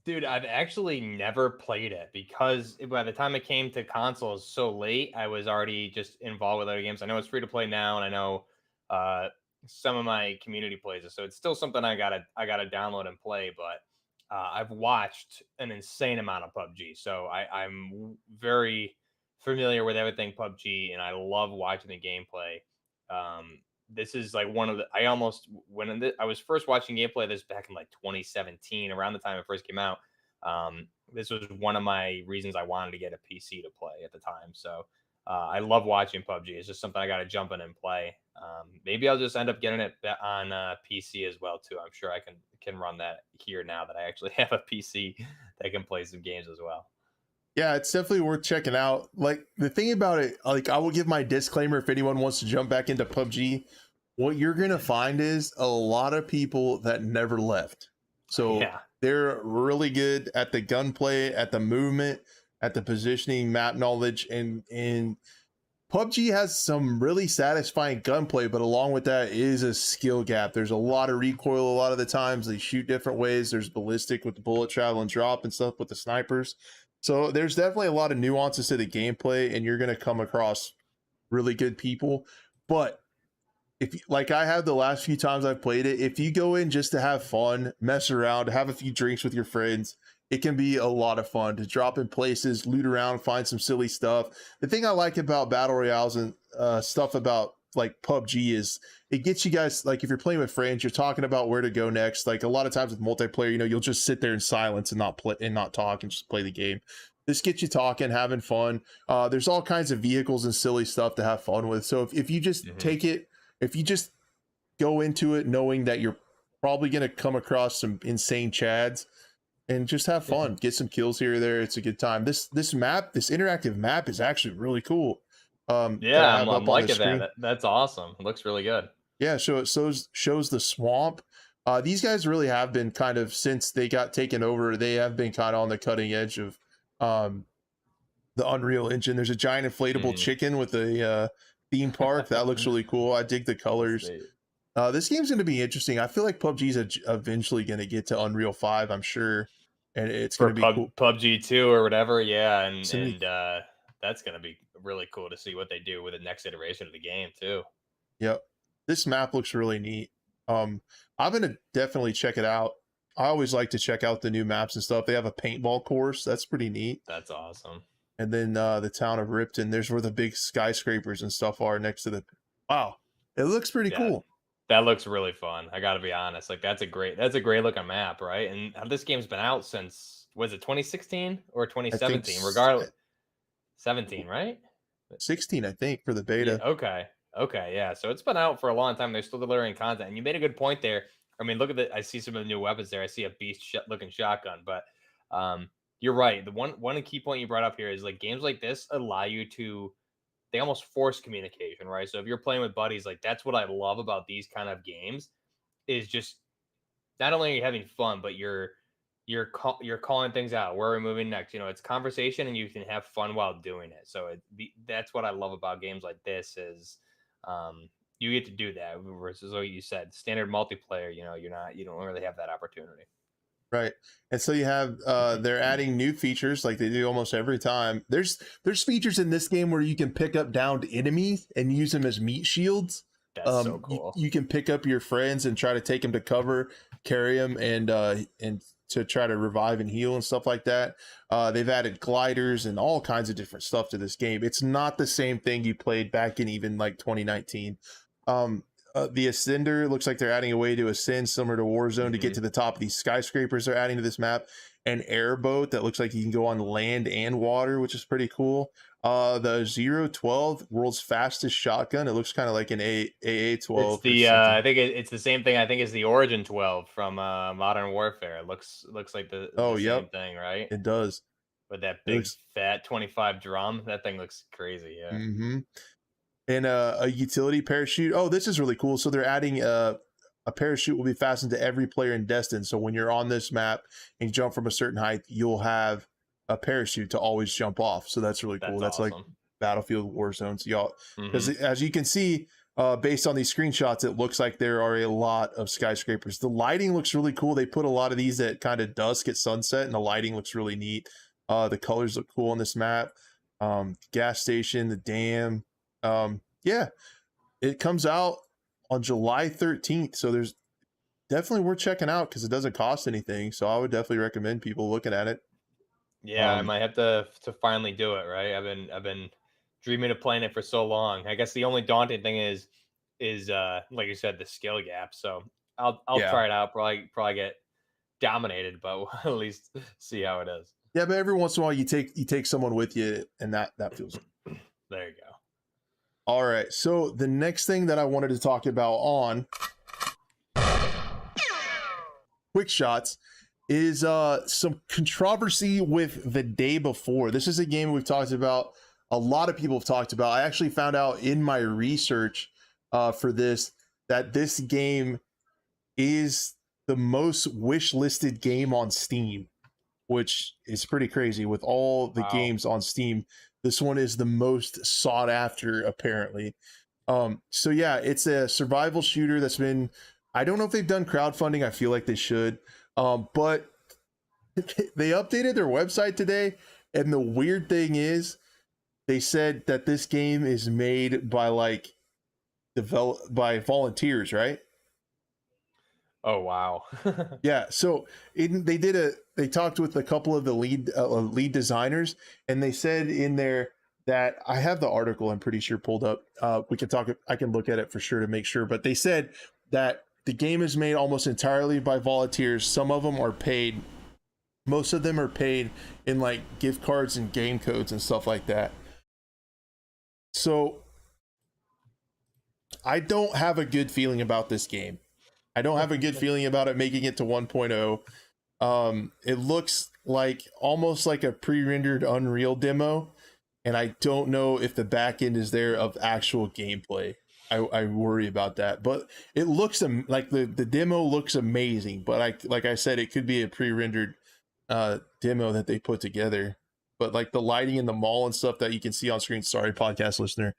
[SPEAKER 2] Dude, I've actually never played it because by the time it came to consoles so late, I was already just involved with other games. I know it's free to play now, and I know uh, some of my community plays it, so it's still something I gotta download and play. But I've watched an insane amount of PUBG, so I'm very familiar with everything PUBG, and I love watching the gameplay. This is like one of the I almost I was first watching gameplay of this back in like 2017, around the time it first came out. This was one of my reasons I wanted to get a PC to play at the time. So I love watching PUBG. It's just something I got to jump in and play. Maybe I'll just end up getting it on PC as well too. I'm sure I can run that here now that I actually have a PC that can play some games as well.
[SPEAKER 1] Yeah, it's definitely worth checking out. Like the thing about it, like I will give my disclaimer if anyone wants to jump back into PUBG. What you're gonna find is a lot of people that never left. So
[SPEAKER 2] Yeah.
[SPEAKER 1] they're really good at the gunplay, at the movement, at the positioning, map knowledge, and PUBG has some really satisfying gunplay, but along with that is a skill gap. There's a lot of recoil a lot of the times. They shoot different ways. There's ballistic with the bullet travel and drop and stuff with the snipers. So there's definitely a lot of nuances to the gameplay, and you're going to come across really good people. But if like I have the last few times I've played it, if you go in just to have fun, mess around, have a few drinks with your friends, it can be a lot of fun to drop in places, loot around, find some silly stuff. The thing I like about battle royales and stuff about like PUBG is it gets you guys, like if you're playing with friends, you're talking about where to go next. Like a lot of times with multiplayer, you know, you'll just sit there in silence and not play and not talk and just play the game. This gets you talking, having fun. There's all kinds of vehicles and silly stuff to have fun with. So if you just take it, if you just go into it knowing that you're probably going to come across some insane chads and just have fun, get some kills here or there, it's a good time. This interactive map is actually really cool. That
[SPEAKER 2] Yeah,
[SPEAKER 1] I
[SPEAKER 2] I'm,
[SPEAKER 1] have
[SPEAKER 2] I'm
[SPEAKER 1] up on the
[SPEAKER 2] liking
[SPEAKER 1] screen.
[SPEAKER 2] That's awesome. It looks really good.
[SPEAKER 1] Yeah, so it shows the swamp. These guys really have been kind of, since they got taken over, they have been kind of on the cutting edge of the Unreal Engine. There's a giant inflatable chicken with a theme park that looks really cool. I dig the colors. This game's going to be interesting. I feel like PUBG's eventually going to get to Unreal 5, I'm sure, and it's going
[SPEAKER 2] For
[SPEAKER 1] to be cool.
[SPEAKER 2] PUBG 2 or whatever. Yeah,
[SPEAKER 1] It's gonna be,
[SPEAKER 2] that's gonna be really cool to see what they do with the next iteration of the game too.
[SPEAKER 1] yep. This map looks really neat. Um, I'm going to definitely check it out. I always like to check out the new maps and stuff. They have a paintball course. That's pretty neat.
[SPEAKER 2] That's awesome.
[SPEAKER 1] And then the town of Ripton, there's where the big skyscrapers and stuff are next to the. Wow, it looks pretty
[SPEAKER 2] Yeah,
[SPEAKER 1] cool.
[SPEAKER 2] that looks really fun. I got to be honest. Like that's a great looking map, right? And this game's been out since, was it 2016 or
[SPEAKER 1] I think
[SPEAKER 2] 2017? Regardless, 17, right?
[SPEAKER 1] 16, I think, for the
[SPEAKER 2] Yeah.
[SPEAKER 1] beta.
[SPEAKER 2] Okay. Okay. Yeah. So it's been out for a long time. They're still delivering content, and you made a good point there. I mean, look at the. I see some of the new weapons there. I see a beast looking shotgun, but you're right. The one key point you brought up here is like games like this allow you to. They almost force communication, right? So if you're playing with buddies, like that's what I love about these kind of games, is just not only are you having fun, but you're calling things out. Where are we moving next? You know, it's conversation, and you can have fun while doing it. So that's what I love about games like this is you get to do that versus what you said, standard multiplayer. You know, you don't really have that opportunity.
[SPEAKER 1] Right. And so you have they're adding new features like they do almost every time. There's features in this game where you can pick up downed enemies and use them as meat shields.
[SPEAKER 2] That's so cool.
[SPEAKER 1] You can pick up your friends and try to take them to cover, carry them, and to try to revive and heal and stuff like that. They've added gliders and all kinds of different stuff to this game. It's not the same thing you played back in even like 2019. The Ascender looks like they're adding a way to ascend similar to Warzone to get to the top of these skyscrapers they're adding to this map. An airboat that looks like you can go on land and water, which is pretty cool. The 012, world's fastest shotgun. It looks kind of like an AA-12.
[SPEAKER 2] It's the I think it's the same thing. I think it's the Origin 12 from Modern Warfare. It looks like the
[SPEAKER 1] Oh,
[SPEAKER 2] same
[SPEAKER 1] yep,
[SPEAKER 2] thing, right?
[SPEAKER 1] it does.
[SPEAKER 2] With that
[SPEAKER 1] It
[SPEAKER 2] big
[SPEAKER 1] looks.
[SPEAKER 2] fat 25 drum. That thing looks crazy. Yeah.
[SPEAKER 1] Mm-hmm. And a utility parachute. Oh, this is really cool. So they're adding a parachute will be fastened to every player in Destin. So when you're on this map and you jump from a certain height, you'll have a parachute to always jump off. So that's really cool. That's
[SPEAKER 2] awesome.
[SPEAKER 1] like Battlefield Warzone. So y'all, because
[SPEAKER 2] Mhm.
[SPEAKER 1] as you can see, based on these screenshots, it looks like there are a lot of skyscrapers. The lighting looks really cool. They put a lot of these at kind of dusk at sunset, and the lighting looks really neat. The colors look cool on this map. Gas station, the dam. Yeah, it comes out on July 13th. So there's definitely worth checking out because it doesn't cost anything. So I would definitely recommend people looking at it.
[SPEAKER 2] Yeah, I might have to finally do it, right? I've been dreaming of playing it for so long. I guess the only daunting thing is like you said, the skill gap. So I'll
[SPEAKER 1] Yeah.
[SPEAKER 2] try it out. Probably get dominated, but we'll at least see how it is.
[SPEAKER 1] Yeah, but every once in a while you take someone with you, and that feels.
[SPEAKER 2] There you go.
[SPEAKER 1] All right. So the next thing that I wanted to talk about on Quick Shots is some controversy with The Day Before. This is a game we've talked about. A lot of people have talked about. I actually found out in my research for this that this game is the most wish listed game on Steam, which is pretty crazy. With all the games on Steam, this one is the most sought after, apparently. So yeah, it's a survival shooter that's been. I don't know if they've done crowdfunding. I feel like they should. But they updated their website today, and the weird thing is, they said that this game is made by by volunteers, right?
[SPEAKER 2] Oh wow.
[SPEAKER 1] Yeah. So they talked with a couple of the lead designers, and they said in there that I have the article. I'm pretty sure pulled up. We can talk. I can look at it for sure to make sure. But they said that the game is made almost entirely by volunteers. Some of them are paid. Most of them are paid in like gift cards and game codes and stuff like that. So I don't have a good feeling about this game. I don't have a good feeling about it making it to 1.0. It looks like almost like a pre-rendered Unreal demo, and I don't know if the back end is there of actual gameplay. I worry about that, but it looks like the demo looks amazing. But like I said, it could be a pre-rendered demo that they put together. But like the lighting in the mall and stuff that you can see on screen. Sorry, podcast listener.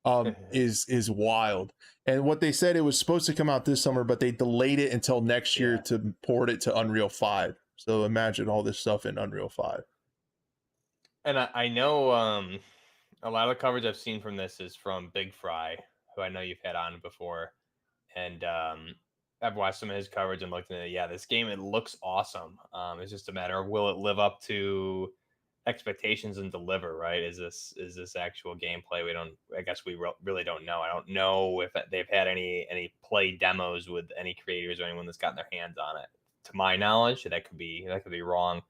[SPEAKER 1] is wild. And what they said, it was supposed to come out this summer, but they delayed it until next year
[SPEAKER 2] Yeah.
[SPEAKER 1] to port it to Unreal 5. So imagine all this stuff in Unreal 5.
[SPEAKER 2] And I know a lot of coverage I've seen from this is from Big Fry, who I know you've had on before, and I've watched some of his coverage and looked at it. Yeah, this game, it looks awesome. It's just a matter of, will it live up to expectations and deliver, right? Is this actual gameplay? We don't, I guess we really don't know. I don't know if they've had any play demos with any creators or anyone that's gotten their hands on it. To my knowledge, that could be wrong,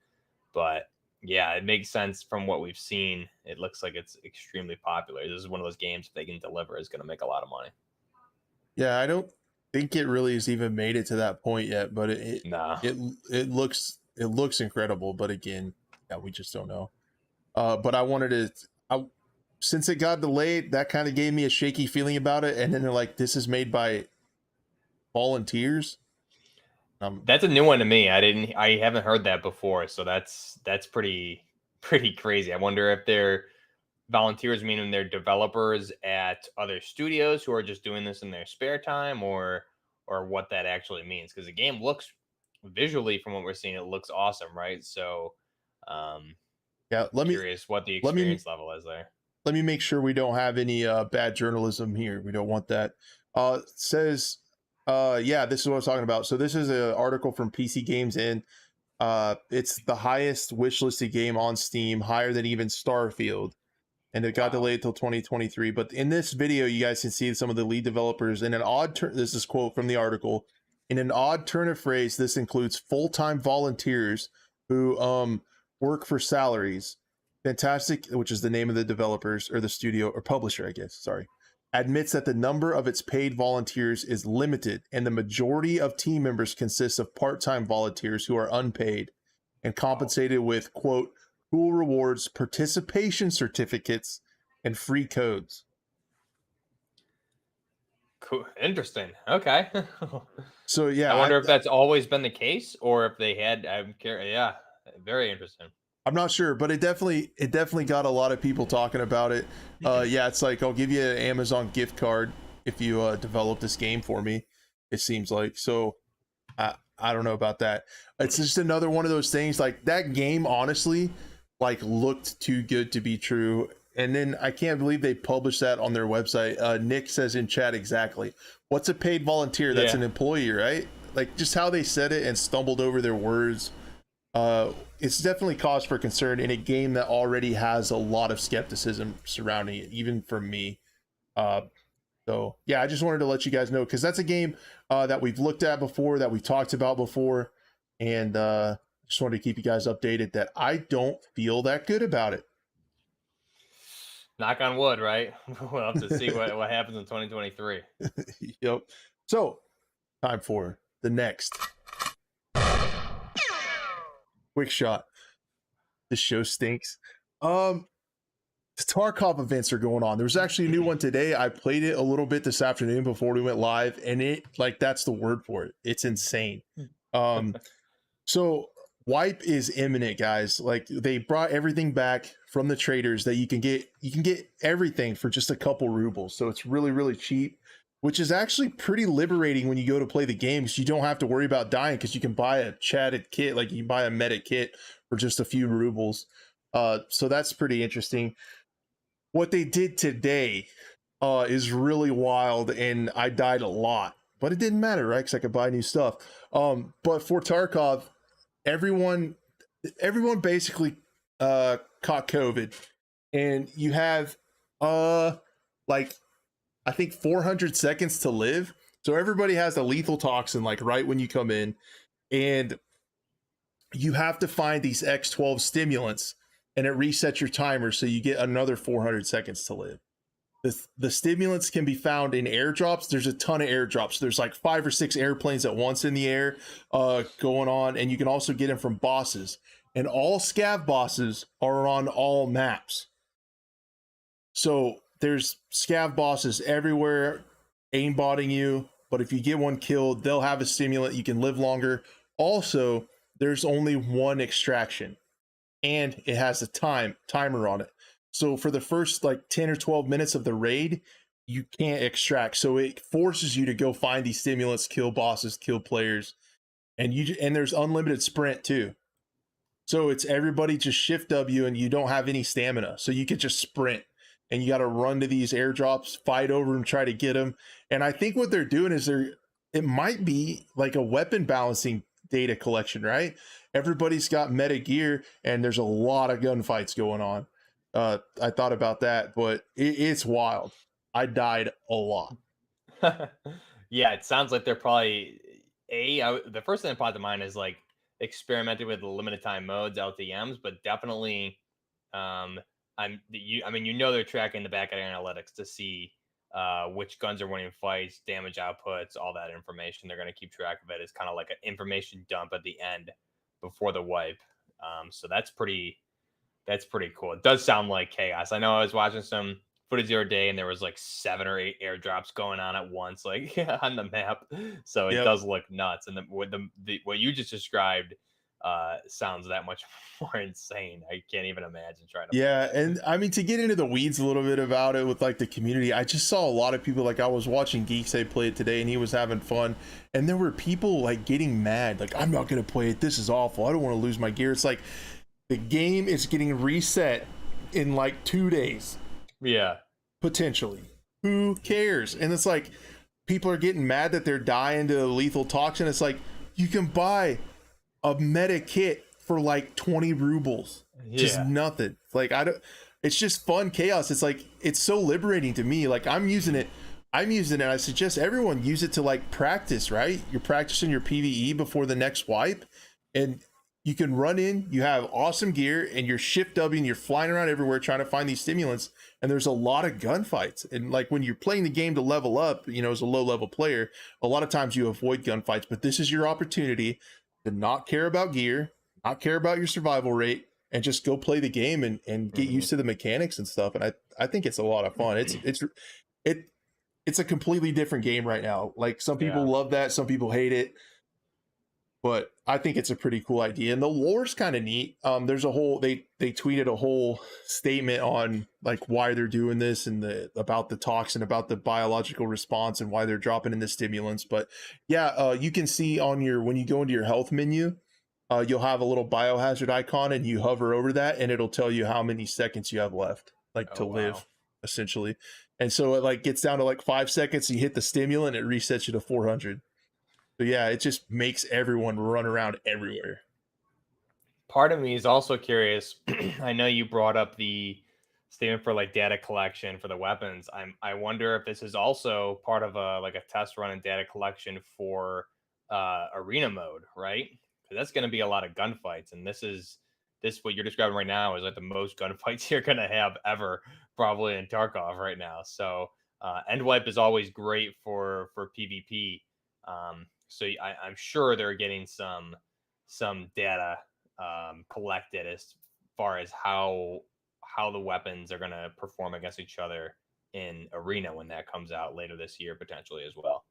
[SPEAKER 2] but yeah, it makes sense from what we've seen. It looks like it's extremely popular. This is one of those games, if they can deliver, is going to make a lot of money.
[SPEAKER 1] Yeah, I don't think it really has even made it to that point yet, but
[SPEAKER 2] Nah.
[SPEAKER 1] it looks incredible. But again, yeah, we just don't know. But I wanted to, since it got delayed, that kind of gave me a shaky feeling about it. And then they're like, this is made by volunteers.
[SPEAKER 2] That's a new one to me. I haven't heard that before, so that's pretty crazy. I wonder if they're volunteers, meaning they're developers at other studios who are just doing this in their spare time, or what that actually means. Because the game looks, visually, from what we're seeing, it looks awesome, right? So,
[SPEAKER 1] Yeah,
[SPEAKER 2] curious what the
[SPEAKER 1] let me
[SPEAKER 2] experience level is there.
[SPEAKER 1] let me make sure we don't have any bad journalism here. We don't want that. It says, yeah, this is what I was talking about. So this is an article from PC Games In. It's the highest wishlisted game on Steam, higher than even Starfield, and it got
[SPEAKER 2] Wow.
[SPEAKER 1] delayed till 2023. But in this video, you guys can see some of the lead developers in an odd turn. This is quote from the article. In an odd turn of phrase, this includes full-time volunteers who work for salaries. Fantastic, which is the name of the developers or the studio or publisher, I guess. Sorry, admits that the number of its paid volunteers is limited, and the majority of team members consists of part-time volunteers who are unpaid and compensated with, quote, cool rewards, participation certificates, and free codes.
[SPEAKER 2] Cool. Interesting. Okay.
[SPEAKER 1] So yeah,
[SPEAKER 2] I wonder if that's always been the case, or if they had. I'm curious. Yeah, very interesting.
[SPEAKER 1] I'm not sure, but it definitely got a lot of people talking about it. Yeah, it's like, I'll give you an Amazon gift card if you develop this game for me. It seems like. So I don't know about that. It's just another one of those things. Like, that game, honestly, like, looked too good to be true. And then I can't believe they published that on their website. Nick says in chat, exactly. What's a paid volunteer? That's an employee, right? Like, just how they said it and stumbled over their words. It's definitely cause for concern in a game that already has a lot of skepticism surrounding it, even from me. So yeah, I just wanted to let you guys know, because that's a game that we've looked at before, that we've talked about before, and just wanted to keep you guys updated that I don't feel that good about it.
[SPEAKER 2] Knock on wood, right? We'll have to see what happens in 2023.
[SPEAKER 1] Yep. So, time for the next quick shot. This show stinks. The Tarkov events are going on. There's actually a new one today. I played it a little bit this afternoon before we went live, and it, like, that's the word for it. It's insane. So wipe is imminent, guys. Like, they brought everything back from the traders that you can get everything for just a couple rubles. So it's really, really cheap, which is actually pretty liberating when you go to play the game, because you don't have to worry about dying, because you can buy a chatted kit, like you can buy a medic kit for just a few rubles. So that's pretty interesting. What they did today is really wild, and I died a lot, but it didn't matter, right? Because I could buy new stuff. But for Tarkov, everyone basically caught COVID, and you have like, I think 400 seconds to live. So everybody has a lethal toxin, like, right when you come in, and you have to find these X12 stimulants, and it resets your timer, so you get another 400 seconds to live. The stimulants can be found in airdrops. There's a ton of airdrops. There's like 5 or 6 airplanes at once in the air going on, and you can also get them from bosses. And all scav bosses are on all maps. So there's scav bosses everywhere aimbotting you, but if you get one killed, they'll have a stimulant. You can live longer. Also, there's only one extraction, and it has a timer on it. So for the first like 10 or 12 minutes of the raid, you can't extract. So it forces you to go find these stimulants, kill bosses, kill players, and there's unlimited sprint too. So it's everybody just shift W and you don't have any stamina. So you could just sprint and you got to run to these airdrops, fight over them, try to get them. And I think what they're doing is it might be like a weapon balancing data collection, right? Everybody's got meta gear and there's a lot of gunfights going on. I thought about that, but it's wild. I died a lot.
[SPEAKER 2] Yeah, it sounds like they're probably the first thing that popped to mind is like experimenting with the limited time modes, LTMs, but definitely, I mean, they're tracking the back end analytics to see which guns are winning fights, damage outputs, all that information. They're going to keep track of it. It's kind of like an information dump at the end before the wipe. So that's pretty cool. It does sound like chaos. I know I was watching some footage the other day and there was like 7 or 8 airdrops going on at once, like on the map. So it does look nuts. And what you just described sounds that much more insane. I can't even imagine trying to.
[SPEAKER 1] Yeah, and I mean, to get into the weeds a little bit about it with like the community, I just saw a lot of people, like I was watching Geeksay play it today and he was having fun, and there were people like getting mad, like, I'm not gonna play it, this is awful, I don't want to lose my gear. It's like the game is getting reset in like 2 days.
[SPEAKER 2] Yeah,
[SPEAKER 1] potentially. Who cares? And it's like people are getting mad that they're dying to lethal toxin. It's like you can buy a meta kit for like 20 rubles. Just nothing. Like it's just fun chaos. It's like it's so liberating to me. Like I'm using it. I suggest everyone use it to like practice, right? You're practicing your PvE before the next wipe, and you can run in, you have awesome gear, and you're shift W and you're flying around everywhere trying to find these stimulants. And there's a lot of gunfights. And like when you're playing the game to level up, as a low level player, a lot of times you avoid gunfights, but this is your opportunity to not care about gear, not care about your survival rate, and just go play the game and get used to the mechanics and stuff. And I think it's a lot of fun. It's a completely different game right now. Like some people love that, some people hate it. But I think it's a pretty cool idea, and the lore's kind of neat. There's a whole they tweeted a whole statement on like why they're doing this and about the toxin, about the biological response, and why they're dropping in the stimulants. But yeah, you can see when you go into your health menu, you'll have a little biohazard icon, and you hover over that, and it'll tell you how many seconds you have left, like to live, essentially. And so it like gets down to like 5 seconds. You hit the stimulant, it resets you to 400. So yeah, it just makes everyone run around everywhere.
[SPEAKER 2] Part of me is also curious. I know you brought up the statement for like data collection for the weapons. I wonder if this is also part of a test run and data collection for arena mode, right? Because that's going to be a lot of gunfights, and this what you're describing right now is like the most gunfights you're going to have ever, probably in Tarkov right now. So end wipe is always great for PvP. So I'm sure they're getting some data collected as far as how the weapons are going to perform against each other in arena when that comes out later this year, potentially as well.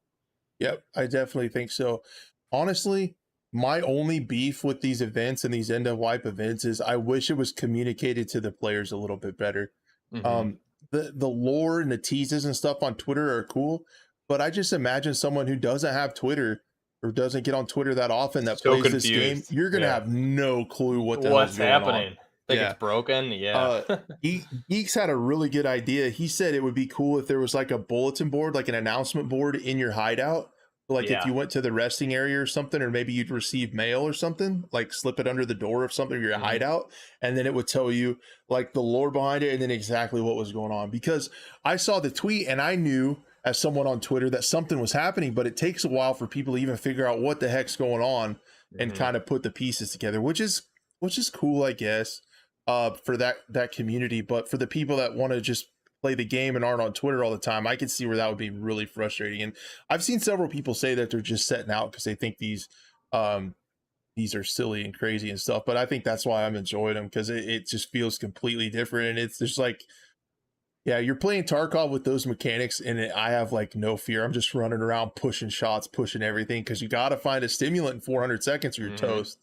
[SPEAKER 1] Yep, I definitely think so. Honestly, my only beef with these events and these end of wipe events is I wish it was communicated to the players a little bit better. The lore and the teases and stuff on Twitter are cool, but I just imagine someone who doesn't have Twitter or doesn't get on Twitter that often that plays confused. This game, you're gonna have no clue what's
[SPEAKER 2] happening.
[SPEAKER 1] On.
[SPEAKER 2] Think it's broken.
[SPEAKER 1] Geeks had a really good idea. He said it would be cool if there was like a bulletin board, like an announcement board in your hideout. Like if you went to the resting area or something, or maybe you'd receive mail or something, like slip it under the door of something, your hideout, and then it would tell you like the lore behind it and then exactly what was going on. Because I saw the tweet and I knew as someone on Twitter that something was happening, but it takes a while for people to even figure out what the heck's going on and kind of put the pieces together, which is cool, I guess, for that community. But for the people that want to just play the game and aren't on Twitter all the time, I can see where that would be really frustrating. And I've seen several people say that they're just setting out because they think these are silly and crazy and stuff. But I think that's why I'm enjoying them, because it just feels completely different. And it's just like, yeah, you're playing Tarkov with those mechanics, and I have like no fear. I'm just running around pushing shots, pushing everything, because you got to find a stimulant in 400 seconds or you're toast.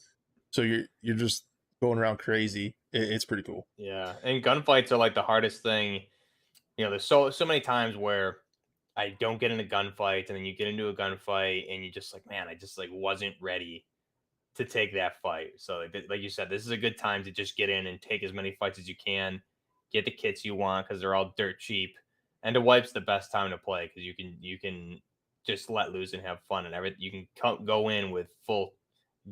[SPEAKER 1] So you're just going around crazy. It's pretty cool.
[SPEAKER 2] Yeah, and gunfights are like the hardest thing there's so many times where I don't get into gunfights, and then you get into a gunfight, and you just like, man, I just like wasn't ready to take that fight. So like you said, this is a good time to just get in and take as many fights as you can, get the kits you want because they're all dirt cheap, and the wipe's the best time to play because you can just let loose and have fun and everything. You can go in with full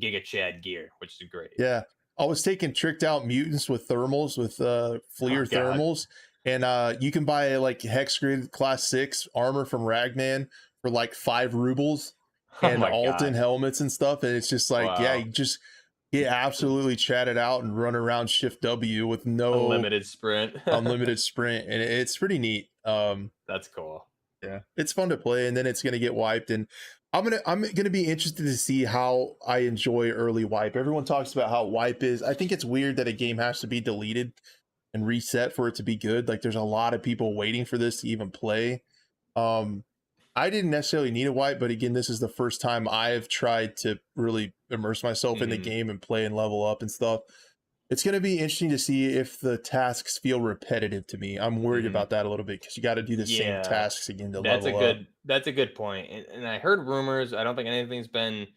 [SPEAKER 2] Giga Chad gear, which is great.
[SPEAKER 1] Yeah. I was taking tricked out mutants with thermals, with
[SPEAKER 2] Oh
[SPEAKER 1] Fleer
[SPEAKER 2] god.
[SPEAKER 1] thermals. And you can buy like Hex Grid Class 6 armor from Ragman for like 5 rubles
[SPEAKER 2] Oh
[SPEAKER 1] and
[SPEAKER 2] my
[SPEAKER 1] Alton
[SPEAKER 2] god.
[SPEAKER 1] helmets and stuff. And it's just like, yeah,
[SPEAKER 2] Wow.
[SPEAKER 1] you just get absolutely chatted out and run around Shift W with no
[SPEAKER 2] Unlimited sprint.
[SPEAKER 1] unlimited sprint. And it's pretty neat.
[SPEAKER 2] That's cool.
[SPEAKER 1] Yeah, it's fun to play, and then it's gonna get wiped, and I'm gonna be interested to see how I enjoy early wipe. Everyone talks about how wipe is. I think it's weird that a game has to be deleted and reset for it to be good. Like there's a lot of people waiting for this to even play. Um, I didn't necessarily need a wipe, but again, this is the first time I've tried to really immerse myself in the
[SPEAKER 2] Mhm.
[SPEAKER 1] game and play and level up and stuff. It's going to be interesting to see if the tasks feel repetitive to me. I'm worried
[SPEAKER 2] Mhm.
[SPEAKER 1] about that a little bit because you got to do the same
[SPEAKER 2] Yeah.
[SPEAKER 1] tasks again to
[SPEAKER 2] That's a
[SPEAKER 1] level up.
[SPEAKER 2] good that's a good point. And I heard rumors. I don't think anything's been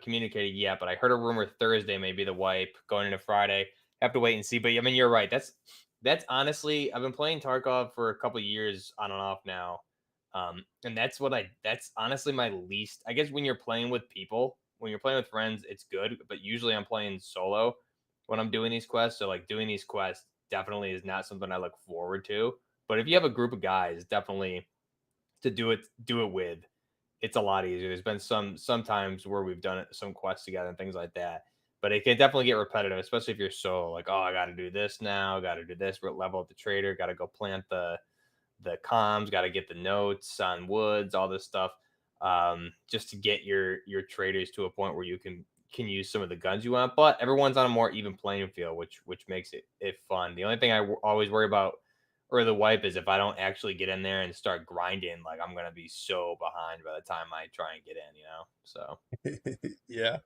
[SPEAKER 2] communicated yet, but I heard a rumor Thursday maybe the wipe going into Friday. Have to wait and see. But I mean, you're right. That's honestly, I've been playing Tarkov for a couple years on and off now. And that's honestly my least. I guess when you're playing with people, when you're playing with friends, it's good. But usually I'm playing solo when I'm doing these quests. So like doing these quests definitely is not something I look forward to. But if you have a group of guys, definitely to do it with, it's a lot easier. There's been sometimes where we've done it, some quests together and things like that. But it can definitely get repetitive, especially if you're so like, oh, I got to do this now, got to do this, level up the trader, got to go plant the comms, got to get the notes on woods, all this stuff, just to get your traders to a point where you can use some of the guns you want. But everyone's on a more even playing field, which makes it fun. The only thing always worry about or the wipe is if I don't actually get in there and start grinding, like I'm gonna be so behind by the time I try and get in, So
[SPEAKER 1] Yeah,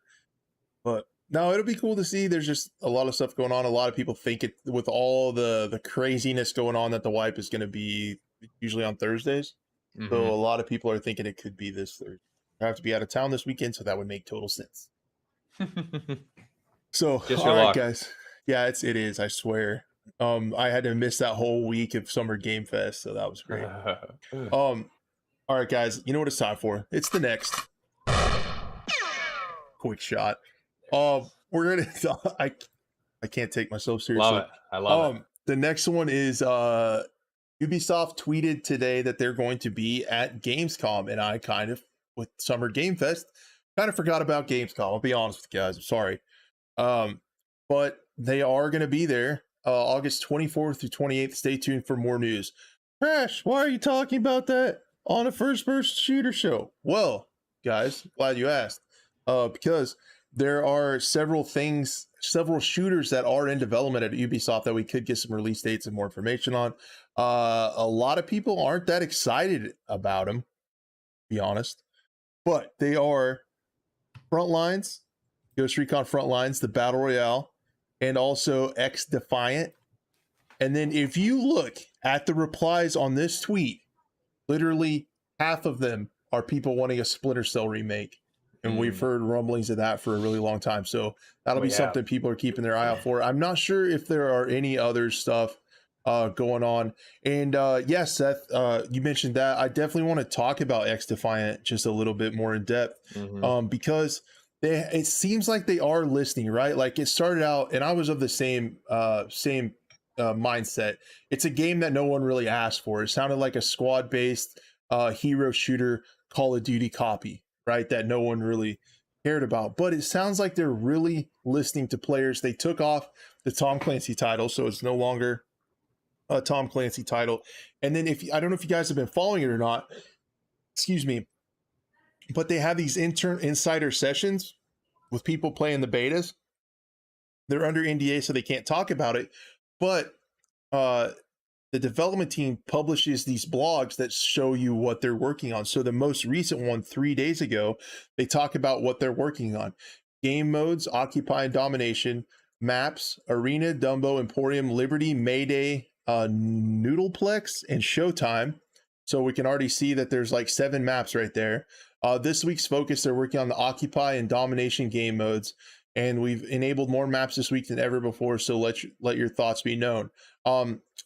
[SPEAKER 1] but no, it'll be cool to see. There's just a lot of stuff going on. A lot of people think it with all the craziness going on that the wipe is going to be usually on Thursdays. So
[SPEAKER 2] hmm
[SPEAKER 1] a lot of people are thinking it could be this Thursday. I have to be out of town this weekend, so that would make total sense. So,
[SPEAKER 2] just
[SPEAKER 1] all
[SPEAKER 2] your
[SPEAKER 1] right,
[SPEAKER 2] luck.
[SPEAKER 1] guys. Yeah, it is. I swear. I had to miss that whole week of Summer Game Fest, so that was great. Um, all right, guys. You know what it's time for? It's the next quick shot. We're gonna. I can't take myself
[SPEAKER 2] Love
[SPEAKER 1] seriously.
[SPEAKER 2] it. I love it.
[SPEAKER 1] The next one is Ubisoft tweeted today that they're going to be at Gamescom, and I kind of, with Summer Game Fest, kind of forgot about Gamescom. I'll be honest with you guys. I'm sorry. Um, but they are going to be there August 24th through 28th. Stay tuned for more news. Crash, why are you talking about that on a first person shooter show? Well, guys, glad you asked. Because there are several shooters that are in development at Ubisoft that we could get some release dates and more information on. A lot of people aren't that excited about them, to be honest, but they are Frontlines, Ghost Recon Frontlines, the Battle Royale, and also X Defiant. And then if you look at the replies on this tweet, literally half of them are people wanting a Splinter Cell remake. And we've
[SPEAKER 2] Mm,
[SPEAKER 1] heard rumblings of that for a really long time. So that'll be
[SPEAKER 2] we have.
[SPEAKER 1] something people are keeping their eye out for. I'm not sure if there are any other stuff going on. And yes, Seth, you mentioned that. I definitely want to talk about X Defiant just a little bit more in depth
[SPEAKER 2] hmm
[SPEAKER 1] because it seems like they are listening, right? Like it started out, and I was of the same mindset. It's a game that no one really asked for. It sounded like a squad based hero shooter Call of Duty copy, right? That no one really cared about. But it sounds like they're really listening to players. They took off the Tom Clancy title, so it's no longer a Tom Clancy title. And then I don't know if you guys have been following it or not, excuse me, but they have these insider sessions with people playing the betas. They're under NDA, so they can't talk about it. But uh, the development team publishes these blogs that show you what they're working on. So the most recent one, 3 days ago, they talk about what they're working on: game modes, Occupy and Domination, maps, Arena, Dumbo, Emporium, Liberty, Mayday, Noodleplex and Showtime. So we can already see that there's like 7 maps right there. This week's focus, they're working on the Occupy and Domination game modes, and we've enabled more maps this week than ever before. So let your thoughts be known.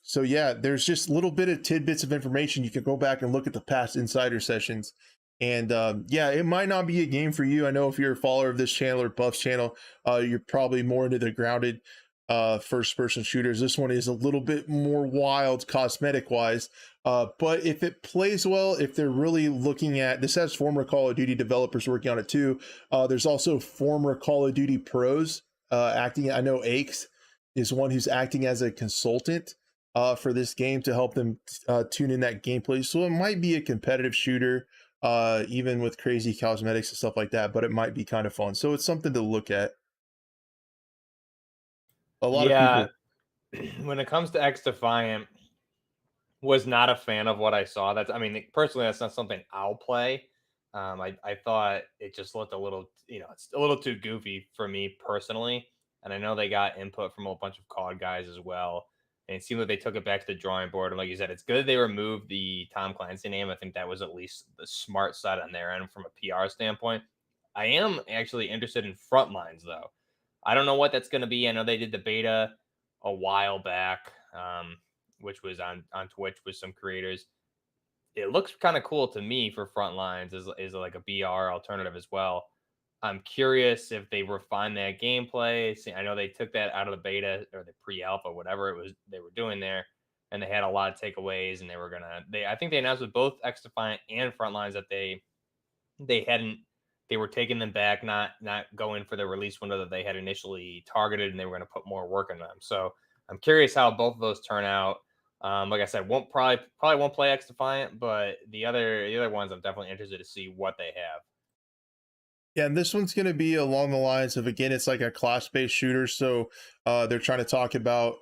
[SPEAKER 1] So yeah, there's just little bit of tidbits of information. You can go back and look at the past insider sessions. And yeah, it might not be a game for you. I know if you're a follower of this channel or Buff's channel, you're probably more into the grounded first person shooters. This one is a little bit more wild cosmetic wise, but if it plays well, if they're really looking at this, has former Call of Duty developers working on it too. There's also former Call of Duty pros acting. I know Aches is one who's acting as a consultant for this game to help them tune in that gameplay. So it might be a competitive shooter, even with crazy cosmetics and stuff like that, but it might be kind of fun. So it's something to look at. A lot of
[SPEAKER 2] Yeah,
[SPEAKER 1] people.
[SPEAKER 2] when it comes to X Defiant, was not a fan of what I saw. That's, I mean, personally, that's not something I'll play. I thought it just looked a little, it's a little too goofy for me personally. And I know they got input from a bunch of COD guys as well. And it seemed like they took it back to the drawing board. And like you said, it's good they removed the Tom Clancy name. I think that was at least the smart side on their end from a PR standpoint. I am actually interested in Frontlines, though. I don't know what that's going to be. I know they did the beta a while back, which was on Twitch with some creators. It looks kind of cool to me for Frontlines is like a BR alternative as well. I'm curious if they refine that gameplay. See, I know they took that out of the beta or the pre-alpha, whatever it was they were doing there, and they had a lot of takeaways. And I think they announced with both X Defiant and Frontlines that they were taking them back, not going for the release window that they had initially targeted, and they were going to put more work in them. So I'm curious how both of those turn out. Like I said, probably won't play X Defiant, but the other ones I'm definitely interested to see what they have.
[SPEAKER 1] Yeah, and this one's going to be along the lines of, again, it's like a class-based shooter. So they're trying to talk about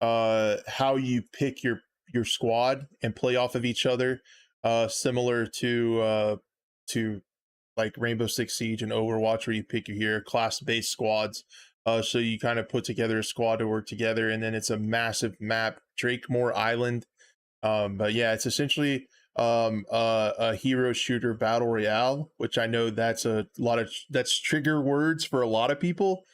[SPEAKER 1] how you pick your squad and play off of each other, similar to like Rainbow Six Siege and Overwatch, where you pick your class-based squads. So you kind of put together a squad to work together, and then it's a massive map, Drakemore Island. But yeah, it's essentially a hero shooter battle royale, which I know that's that's trigger words for a lot of people.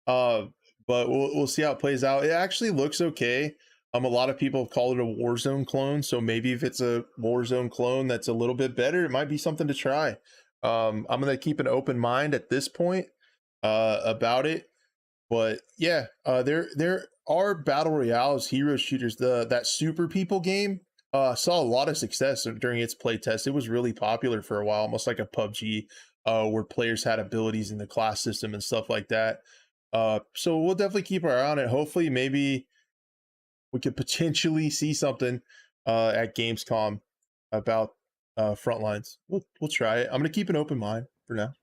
[SPEAKER 1] Uh, but we'll see how it plays out. It actually looks okay. A lot of people have called it a Warzone clone, so maybe if it's a Warzone clone that's a little bit better, it might be something to try. I'm gonna keep an open mind at this point about it. But yeah, there are battle royales, hero shooters. That Super People game saw a lot of success during its play test. It was really popular for a while, almost like a PUBG, where players had abilities in the class system and stuff like that. So we'll definitely keep our eye on it. Hopefully, maybe we could potentially see something at Gamescom about Frontlines. We'll try it. I'm gonna keep an open mind for now.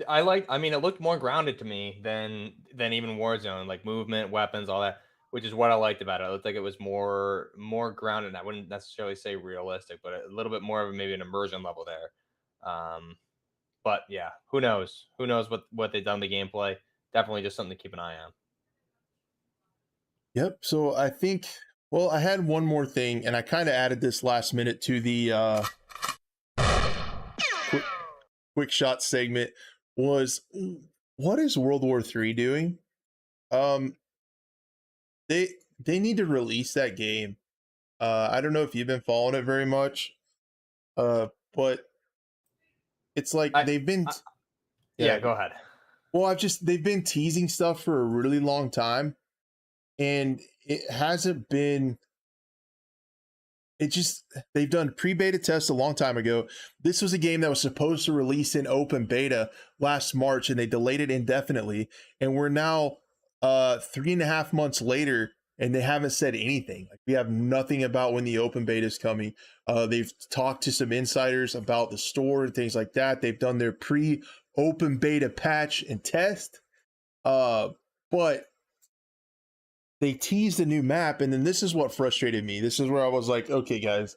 [SPEAKER 2] I mean, it looked more grounded to me than even Warzone, like movement, weapons, all that, which is what I liked about it. It looked like it was more grounded. I wouldn't necessarily say realistic, but a little bit more of maybe an immersion level there. But yeah, who knows? Who knows what they've done the gameplay? Definitely just something to keep an eye on.
[SPEAKER 1] Yep. So I think, well, I had one more thing, and I kind of added this last minute to the quick shot segment. Was what is World War III doing? Um, they need to release that game. I don't know if you've been following it very much, but it's like
[SPEAKER 2] I,
[SPEAKER 1] they've been,
[SPEAKER 2] I
[SPEAKER 1] yeah.
[SPEAKER 2] yeah, go ahead.
[SPEAKER 1] Well, they've been teasing stuff for a really long time, and it hasn't been. It just, they've done pre-beta tests a long time ago. This was a game that was supposed to release in open beta last March, and they delayed it indefinitely. And we're now 3.5 months later, and they haven't said anything. Like, we have nothing about when the open beta is coming. They've talked to some insiders about the store and things like that. They've done their pre-open beta patch and test, but they teased a new map, and then this is what frustrated me. This is where I was like, okay, guys,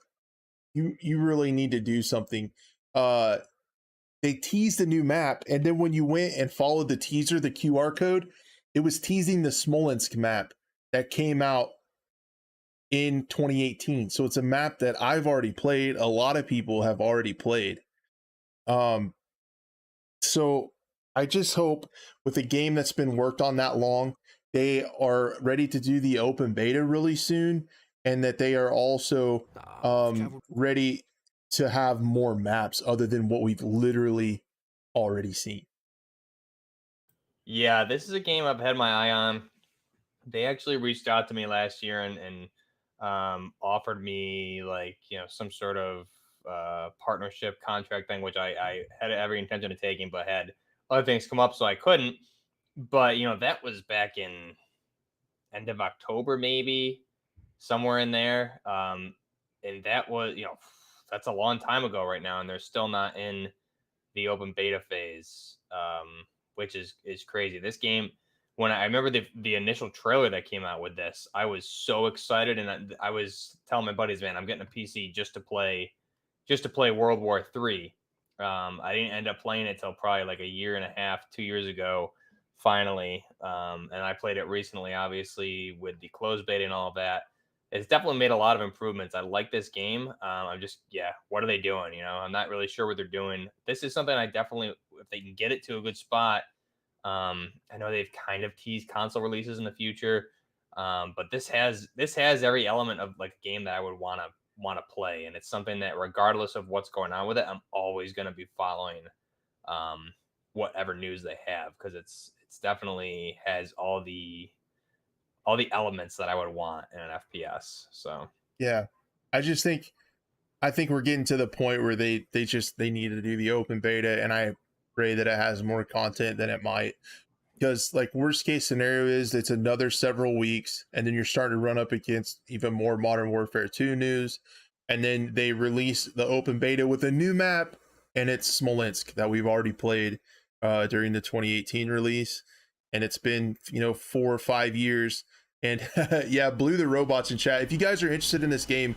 [SPEAKER 1] you really need to do something. They teased a new map, and then when you went and followed the teaser, the QR code, it was teasing the Smolensk map that came out in 2018. So it's a map that I've already played. A lot of people have already played. Um, so I just hope with a game that's been worked on that long, they are ready to do the open beta really soon, and that they are also ready to have more maps other than what we've literally already seen.
[SPEAKER 2] Yeah, this is a game I've had my eye on. They actually reached out to me last year and offered me like some sort of partnership contract thing, which I had every intention of taking, but had other things come up, so I couldn't. But that was back in end of October, maybe somewhere in there. And that was that's a long time ago right now, and they're still not in the open beta phase, which is crazy. This game, when I remember the initial trailer that came out with this, I was so excited, and I was telling my buddies, man, I'm getting a PC just to play World War III. I didn't end up playing it till probably like a year and a half, 2 years ago, finally. And I played it recently, obviously with the closed beta and all of that. It's definitely made a lot of improvements. I like this game. I'm just, yeah, what are they doing? I'm not really sure what they're doing. This is something I definitely, if they can get it to a good spot. I know they've kind of teased console releases in the future, but this has every element of like a game that I would want to play, and it's something that regardless of what's going on with it, I'm always going to be following um, whatever news they have, because it's definitely has all the elements that I would want in an FPS. So
[SPEAKER 1] Yeah, I just think we're getting to the point where they need to do the open beta, and I pray that it has more content than it might. Because like worst case scenario is it's another several weeks, and then you're starting to run up against even more Modern Warfare 2 news, and then they release the open beta with a new map, and it's Smolensk that we've already played during the 2018 release, and it's been 4 or 5 years. And yeah, Blue the Robots in chat. If you guys are interested in this game,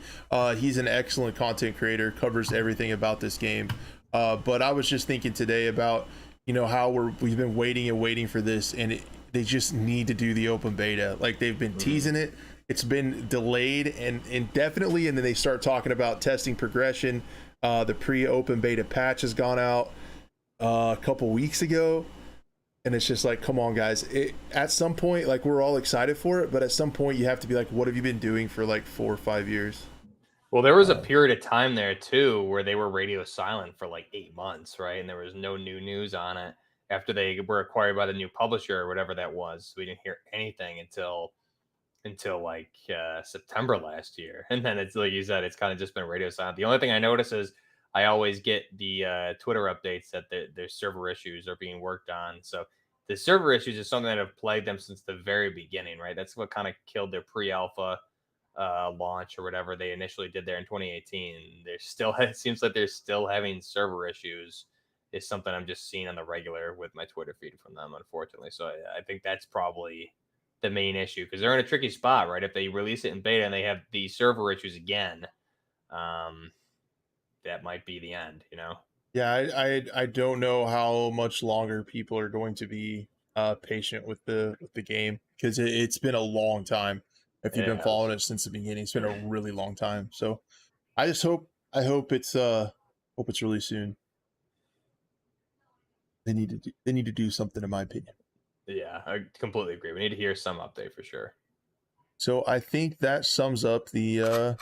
[SPEAKER 1] he's an excellent content creator, covers everything about this game. But I was just thinking today about how we've been waiting and waiting for this, and they just need to do the open beta. Like they've been teasing it. It's been delayed and indefinitely, and then they start talking about testing progression. The pre-open beta patch has gone out a couple weeks ago, and it's just like, come on guys, at some point, like, we're all excited for it, but at some point you have to be like, what have you been doing for like 4 or 5 years?
[SPEAKER 2] well, there was a period of time there too where they were radio silent for like 8 months, right? And there was no new news on it after they were acquired by the new publisher or whatever that was. We didn't hear anything until like September last year, and then it's like you said, it's kind of just been radio silent. The only thing I notice is I always get the Twitter updates that their server issues are being worked on. So the server issues is something that have plagued them since the very beginning, right? That's what kind of killed their pre-alpha launch or whatever they initially did there in 2018. They're still it seems like they're still having server issues. Is something I'm just seeing on the regular with my Twitter feed from them, unfortunately. So I think that's probably the main issue, because they're in a tricky spot, right? If they release it in beta and they have the server issues again, um, that might be the end.
[SPEAKER 1] Yeah, I don't know how much longer people are going to be patient with the game, because it's been a long time. If you've been
[SPEAKER 2] Yes.
[SPEAKER 1] following it since the beginning, it's been a really long time. So I just hope it's really soon. They need to do something, in my opinion.
[SPEAKER 2] Yeah, I completely agree. We need to hear some update for sure.
[SPEAKER 1] So I think that sums up the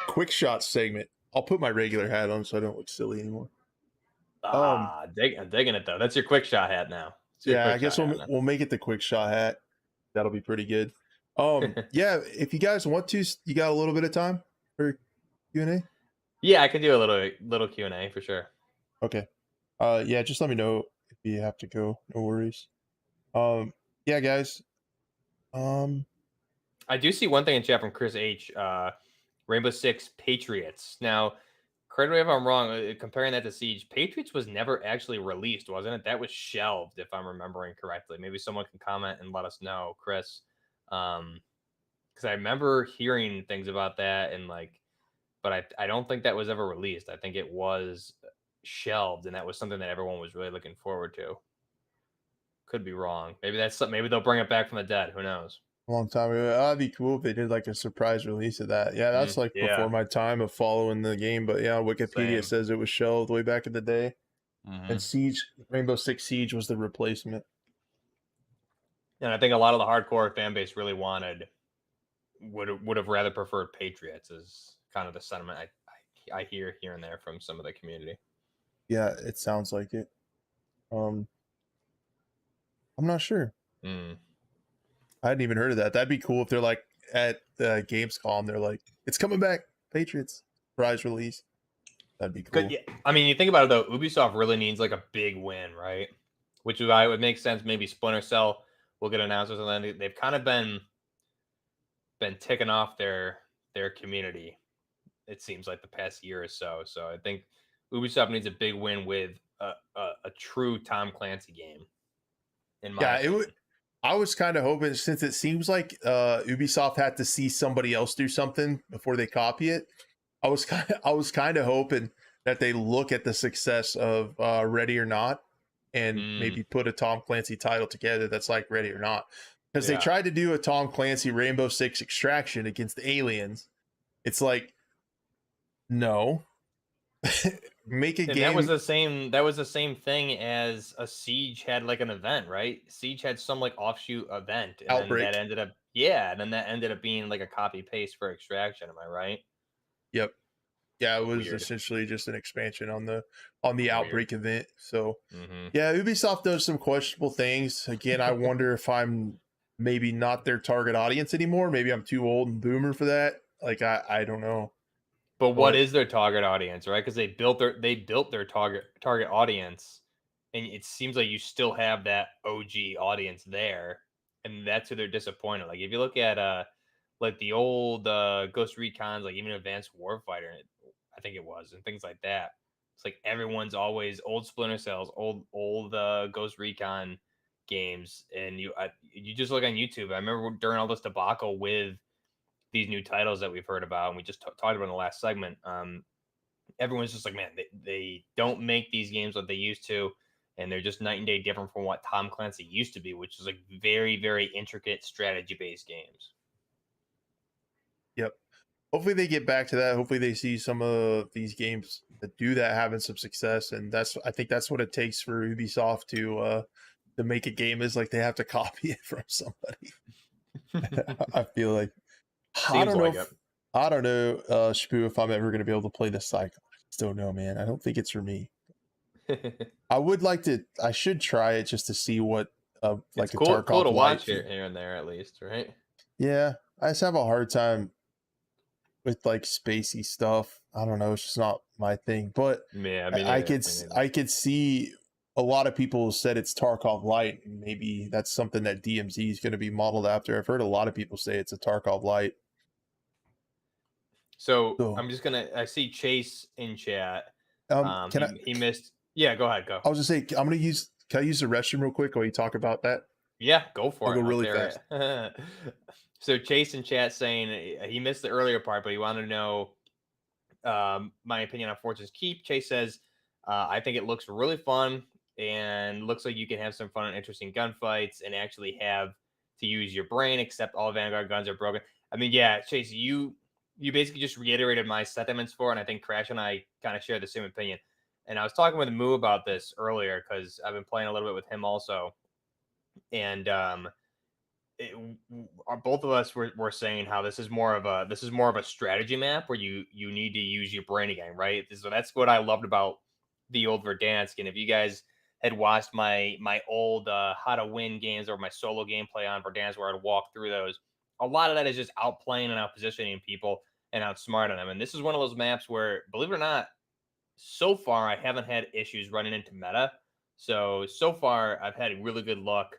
[SPEAKER 1] quick shot segment. I'll put my regular hat on so I don't look silly anymore.
[SPEAKER 2] I'm digging it though. That's your quick shot hat now. It's your
[SPEAKER 1] Yeah, I
[SPEAKER 2] quick
[SPEAKER 1] guess
[SPEAKER 2] shot hat
[SPEAKER 1] we'll make it the quick shot hat. That'll be pretty good.
[SPEAKER 2] now.
[SPEAKER 1] Yeah, if you guys want to, you got a little bit of time for Q&A?
[SPEAKER 2] Yeah, I can do a little Q&A for sure.
[SPEAKER 1] Okay. Yeah, just let me know if you have to go. No worries. Yeah, guys.
[SPEAKER 2] I do see one thing in chat from Chris H. Rainbow Six Patriots. Now, correct me if I'm wrong. Comparing that to Siege, Patriots was never actually released, wasn't it? That was shelved, if I'm remembering correctly. Maybe someone can comment and let us know, Chris. Because I remember hearing things about that, and like, but I don't think that was ever released. I think it was shelved, and that was something that everyone was really looking forward to. Could be wrong. Maybe that's something. Maybe they'll bring it back from the dead. Who knows?
[SPEAKER 1] a long time ago. That'd be cool if they did like a surprise release of that. Yeah, that's like before
[SPEAKER 2] Yeah,
[SPEAKER 1] my time of following the game. But yeah, Wikipedia
[SPEAKER 2] same.
[SPEAKER 1] says it was shelved way back in the day. And
[SPEAKER 2] Hmm.
[SPEAKER 1] Siege, Rainbow Six Siege was the replacement.
[SPEAKER 2] And I think a lot of the hardcore fan base really wanted would have rather preferred Patriots is kind of the sentiment I hear here and there from some of the community.
[SPEAKER 1] Yeah, it sounds like it. Um, I'm not sure.
[SPEAKER 2] Mm.
[SPEAKER 1] I hadn't even heard of that. That'd be cool if they're like at the Gamescom, they're like, it's coming back, Patriots surprise release. That'd be
[SPEAKER 2] Cause
[SPEAKER 1] cool.
[SPEAKER 2] yeah, I mean, you think about it though, Ubisoft really needs like a big win, right? Which is why it would make sense. Maybe Splinter Cell will get announcements, and then they've kind of been ticking off their community. It seems like the past year or so. So I think Ubisoft needs a big win with a true Tom Clancy game, in my
[SPEAKER 1] Yeah, it would.
[SPEAKER 2] opinion.
[SPEAKER 1] I was kind of hoping since it seems like Ubisoft had to see somebody else do something before they copy it. I was kind of hoping that they look at the success of Ready or Not and
[SPEAKER 2] Mm,
[SPEAKER 1] maybe put a Tom Clancy title together that's like Ready or Not. Because they
[SPEAKER 2] yeah.
[SPEAKER 1] tried to do a Tom Clancy Rainbow Six Extraction against the aliens. It's like, no. Make a
[SPEAKER 2] And that was
[SPEAKER 1] game
[SPEAKER 2] the same. That was the same thing as a Siege had like an event, right? Siege had some like offshoot event, and then that
[SPEAKER 1] Outbreak.
[SPEAKER 2] ended up, yeah, and then that ended up being like a copy paste for Extraction. Am I right?
[SPEAKER 1] Yep. Yeah, it was
[SPEAKER 2] Weird,
[SPEAKER 1] essentially just an expansion on the
[SPEAKER 2] weird.
[SPEAKER 1] Outbreak event. So
[SPEAKER 2] Hmm.
[SPEAKER 1] yeah, Ubisoft does some questionable things. Again, I wonder if I'm maybe not their target audience anymore. Maybe I'm too old and boomer for that. Like I don't know.
[SPEAKER 2] But what
[SPEAKER 1] But
[SPEAKER 2] is their target audience, right? Because they built their target audience, and it seems like you still have that OG audience there, and that's who they're disappointed. Like if you look at like the old Ghost Recons, like even Advanced Warfighter, I think it was, and things like that. It's like everyone's always old Splinter Cells, old Ghost Recon games, and you just look on YouTube. I remember during all this debacle with these new titles that we've heard about, and we just talked about in the last segment. Everyone's just like, man, they don't make these games what they used to, and they're just night and day different from what Tom Clancy used to be, which is like very, very intricate strategy based games.
[SPEAKER 1] yep. Hopefully they get back to that. Hopefully they see some of these games that do that having some success. And I think that's what it takes for Ubisoft to make a game is like they have to copy it from somebody. I feel like I
[SPEAKER 2] Seems
[SPEAKER 1] don't know
[SPEAKER 2] like
[SPEAKER 1] if I don't know, Shpoo, if I'm ever gonna be able to play this cycle. I just don't know, man. I don't think it's for me.
[SPEAKER 2] it.
[SPEAKER 1] I would like to. I should try it just to see what
[SPEAKER 2] It's
[SPEAKER 1] like a
[SPEAKER 2] cool
[SPEAKER 1] Tarkov
[SPEAKER 2] to
[SPEAKER 1] light
[SPEAKER 2] watch
[SPEAKER 1] feel.
[SPEAKER 2] here and there, at least, right?
[SPEAKER 1] Yeah, I just have a hard time with like spacey stuff. I don't know. It's just not my thing. But
[SPEAKER 2] Yeah, me
[SPEAKER 1] I
[SPEAKER 2] neither.
[SPEAKER 1] could
[SPEAKER 2] Me neither.
[SPEAKER 1] I could see a lot of people said it's Tarkov light, and maybe that's something that DMZ is going to be modeled after. I've heard a lot of people say it's a Tarkov light.
[SPEAKER 2] So
[SPEAKER 1] So
[SPEAKER 2] I'm just gonna. I see Chase in chat.
[SPEAKER 1] can I?
[SPEAKER 2] He missed. Yeah, go ahead. Go.
[SPEAKER 1] I was just say I'm gonna use. Can I use the restroom real quick while you talk about that?
[SPEAKER 2] Yeah, go
[SPEAKER 1] I'll
[SPEAKER 2] for
[SPEAKER 1] go
[SPEAKER 2] it. Let's
[SPEAKER 1] really
[SPEAKER 2] hear
[SPEAKER 1] fast.
[SPEAKER 2] it. So Chase in chat saying he missed the earlier part, but he wanted to know my opinion on Fortune's Keep. Chase says, I think it looks really fun and looks like you can have some fun and interesting gunfights and actually have to use your brain, except all Vanguard guns are broken. I mean, yeah, Chase, you basically just reiterated my sentiments for it, and I think Crash and I kind of share the same opinion. And I was talking with Moo about this earlier because I've been playing a little bit with him also. And it, both of us were saying how this is more of a strategy map where you need to use your brain again, right? So that's what I loved about the old Verdansk. And if you guys had watched my old how to win games or my solo gameplay on Verdansk where I'd walk through those, a lot of that is just outplaying and outpositioning people and outsmarting them. And this is one of those maps where, believe it or not, so far I haven't had issues running into meta. So far I've had really good luck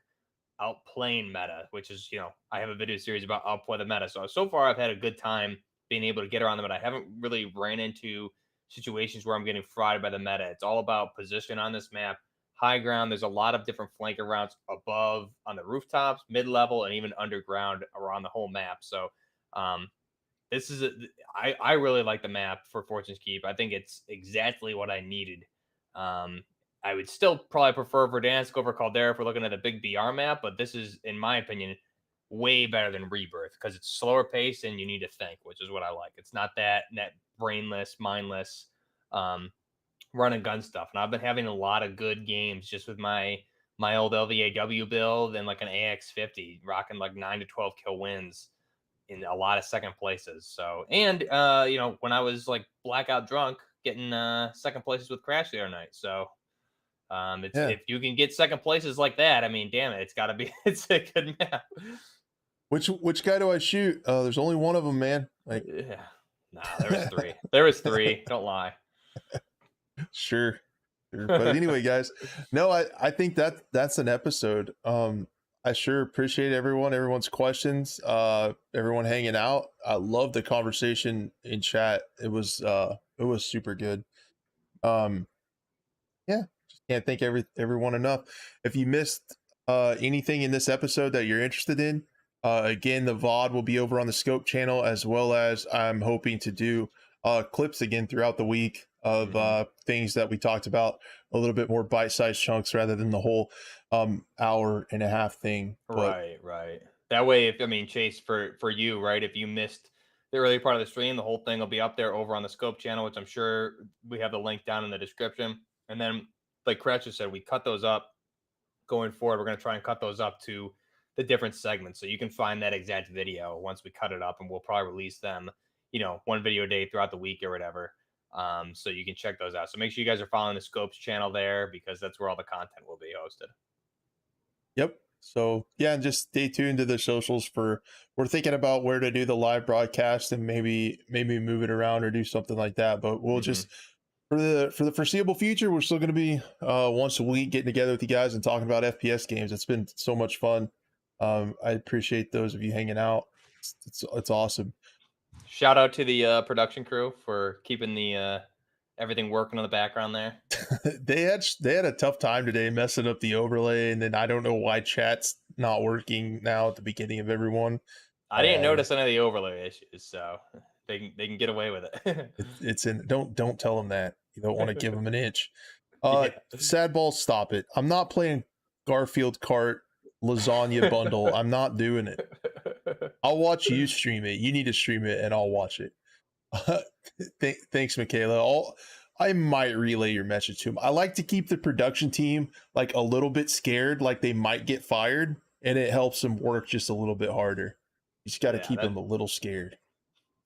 [SPEAKER 2] outplaying meta, which is, I have a video series about outplay the meta. So far, I've had a good time being able to get around the meta. I haven't really ran into situations where I'm getting fried by the meta. It's all about position on this map. High ground, there's a lot of different flanker routes above on the rooftops, mid level, and even underground around the whole map. So, um, this is I really like the map for Fortune's Keep. I think it's exactly what I needed. I would still probably prefer Verdansk over Caldera if we're looking at a big BR map, but this is, in my opinion, way better than Rebirth because it's slower paced and you need to think, which is what I like. It's not that brainless, mindless run and gun stuff. And I've been having a lot of good games just with my old LVAW build and like an AX50, rocking like 9 to 12 kill wins in a lot of second places. So, and when I was like blackout drunk, getting second places with Crash the other night. So, it's
[SPEAKER 1] Yeah.
[SPEAKER 2] if you can get second places like that, I mean, damn it, it's got to be it's a good map.
[SPEAKER 1] Which guy do I shoot? There's only one of them, man. Like,
[SPEAKER 2] Yeah, nah, there was three. There was three. Don't lie.
[SPEAKER 1] sure. But anyway, guys, no, I think that's an episode. I sure appreciate everyone's questions, everyone hanging out. I love the conversation in chat. It was super good. Yeah, just can't thank everyone enough. If you missed anything in this episode that you're interested in, again, the VOD will be over on the Scope channel, as well as I'm hoping to do clips again throughout the week of things that we talked about, a little bit more bite-sized chunks rather than the whole hour and a half thing. But
[SPEAKER 2] Right. That way, Chase, for you, right? If you missed the early part of the stream, the whole thing will be up there over on the Scope channel, which I'm sure we have the link down in the description. And then, like Crash just said, we cut those up going forward. We're going to try and cut those up to the different segments, so you can find that exact video once we cut it up, and we'll probably release them, one video a day throughout the week or whatever. So you can check those out. So make sure you guys are following the Scopes channel there, because that's where all the content will be hosted.
[SPEAKER 1] yep. So yeah, and just stay tuned to the socials we're thinking about where to do the live broadcast, and maybe move it around or do something like that. But we'll just for the foreseeable future, we're still going to be once a week getting together with you guys and talking about FPS games. It's been so much fun. I appreciate those of you hanging out. It's awesome.
[SPEAKER 2] Shout out to the production crew for keeping the everything working in the background there.
[SPEAKER 1] they had a tough time today messing up the overlay, and then I don't know why chat's not working now at the beginning of everyone.
[SPEAKER 2] I didn't notice any of the overlay issues, so they can get away with it.
[SPEAKER 1] It's in. Don't tell them that. You don't want to give them an inch.
[SPEAKER 2] Yeah.
[SPEAKER 1] Sad balls, stop it. I'm not playing Garfield Kart lasagna bundle. I'm not doing it. I'll watch you stream it. You need to stream it, and I'll watch it. Thanks, Michaela. I might relay your message to him. I like to keep the production team like a little bit scared, like they might get fired, and it helps them work just a little bit harder. You just got to keep them a little scared.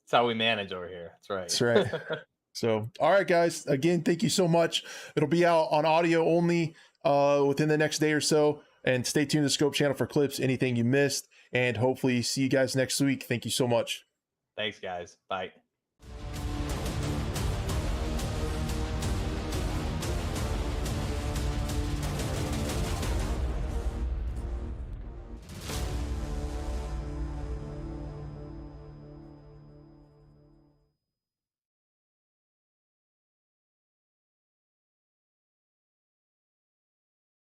[SPEAKER 2] That's how we manage over here. That's right.
[SPEAKER 1] That's right. So, all right, guys. Again, thank you so much. It'll be out on audio only within the next day or so. And stay tuned to the Scope channel for clips, anything you missed. And hopefully see you guys next week. Thank you so much.
[SPEAKER 2] Thanks, guys. Bye.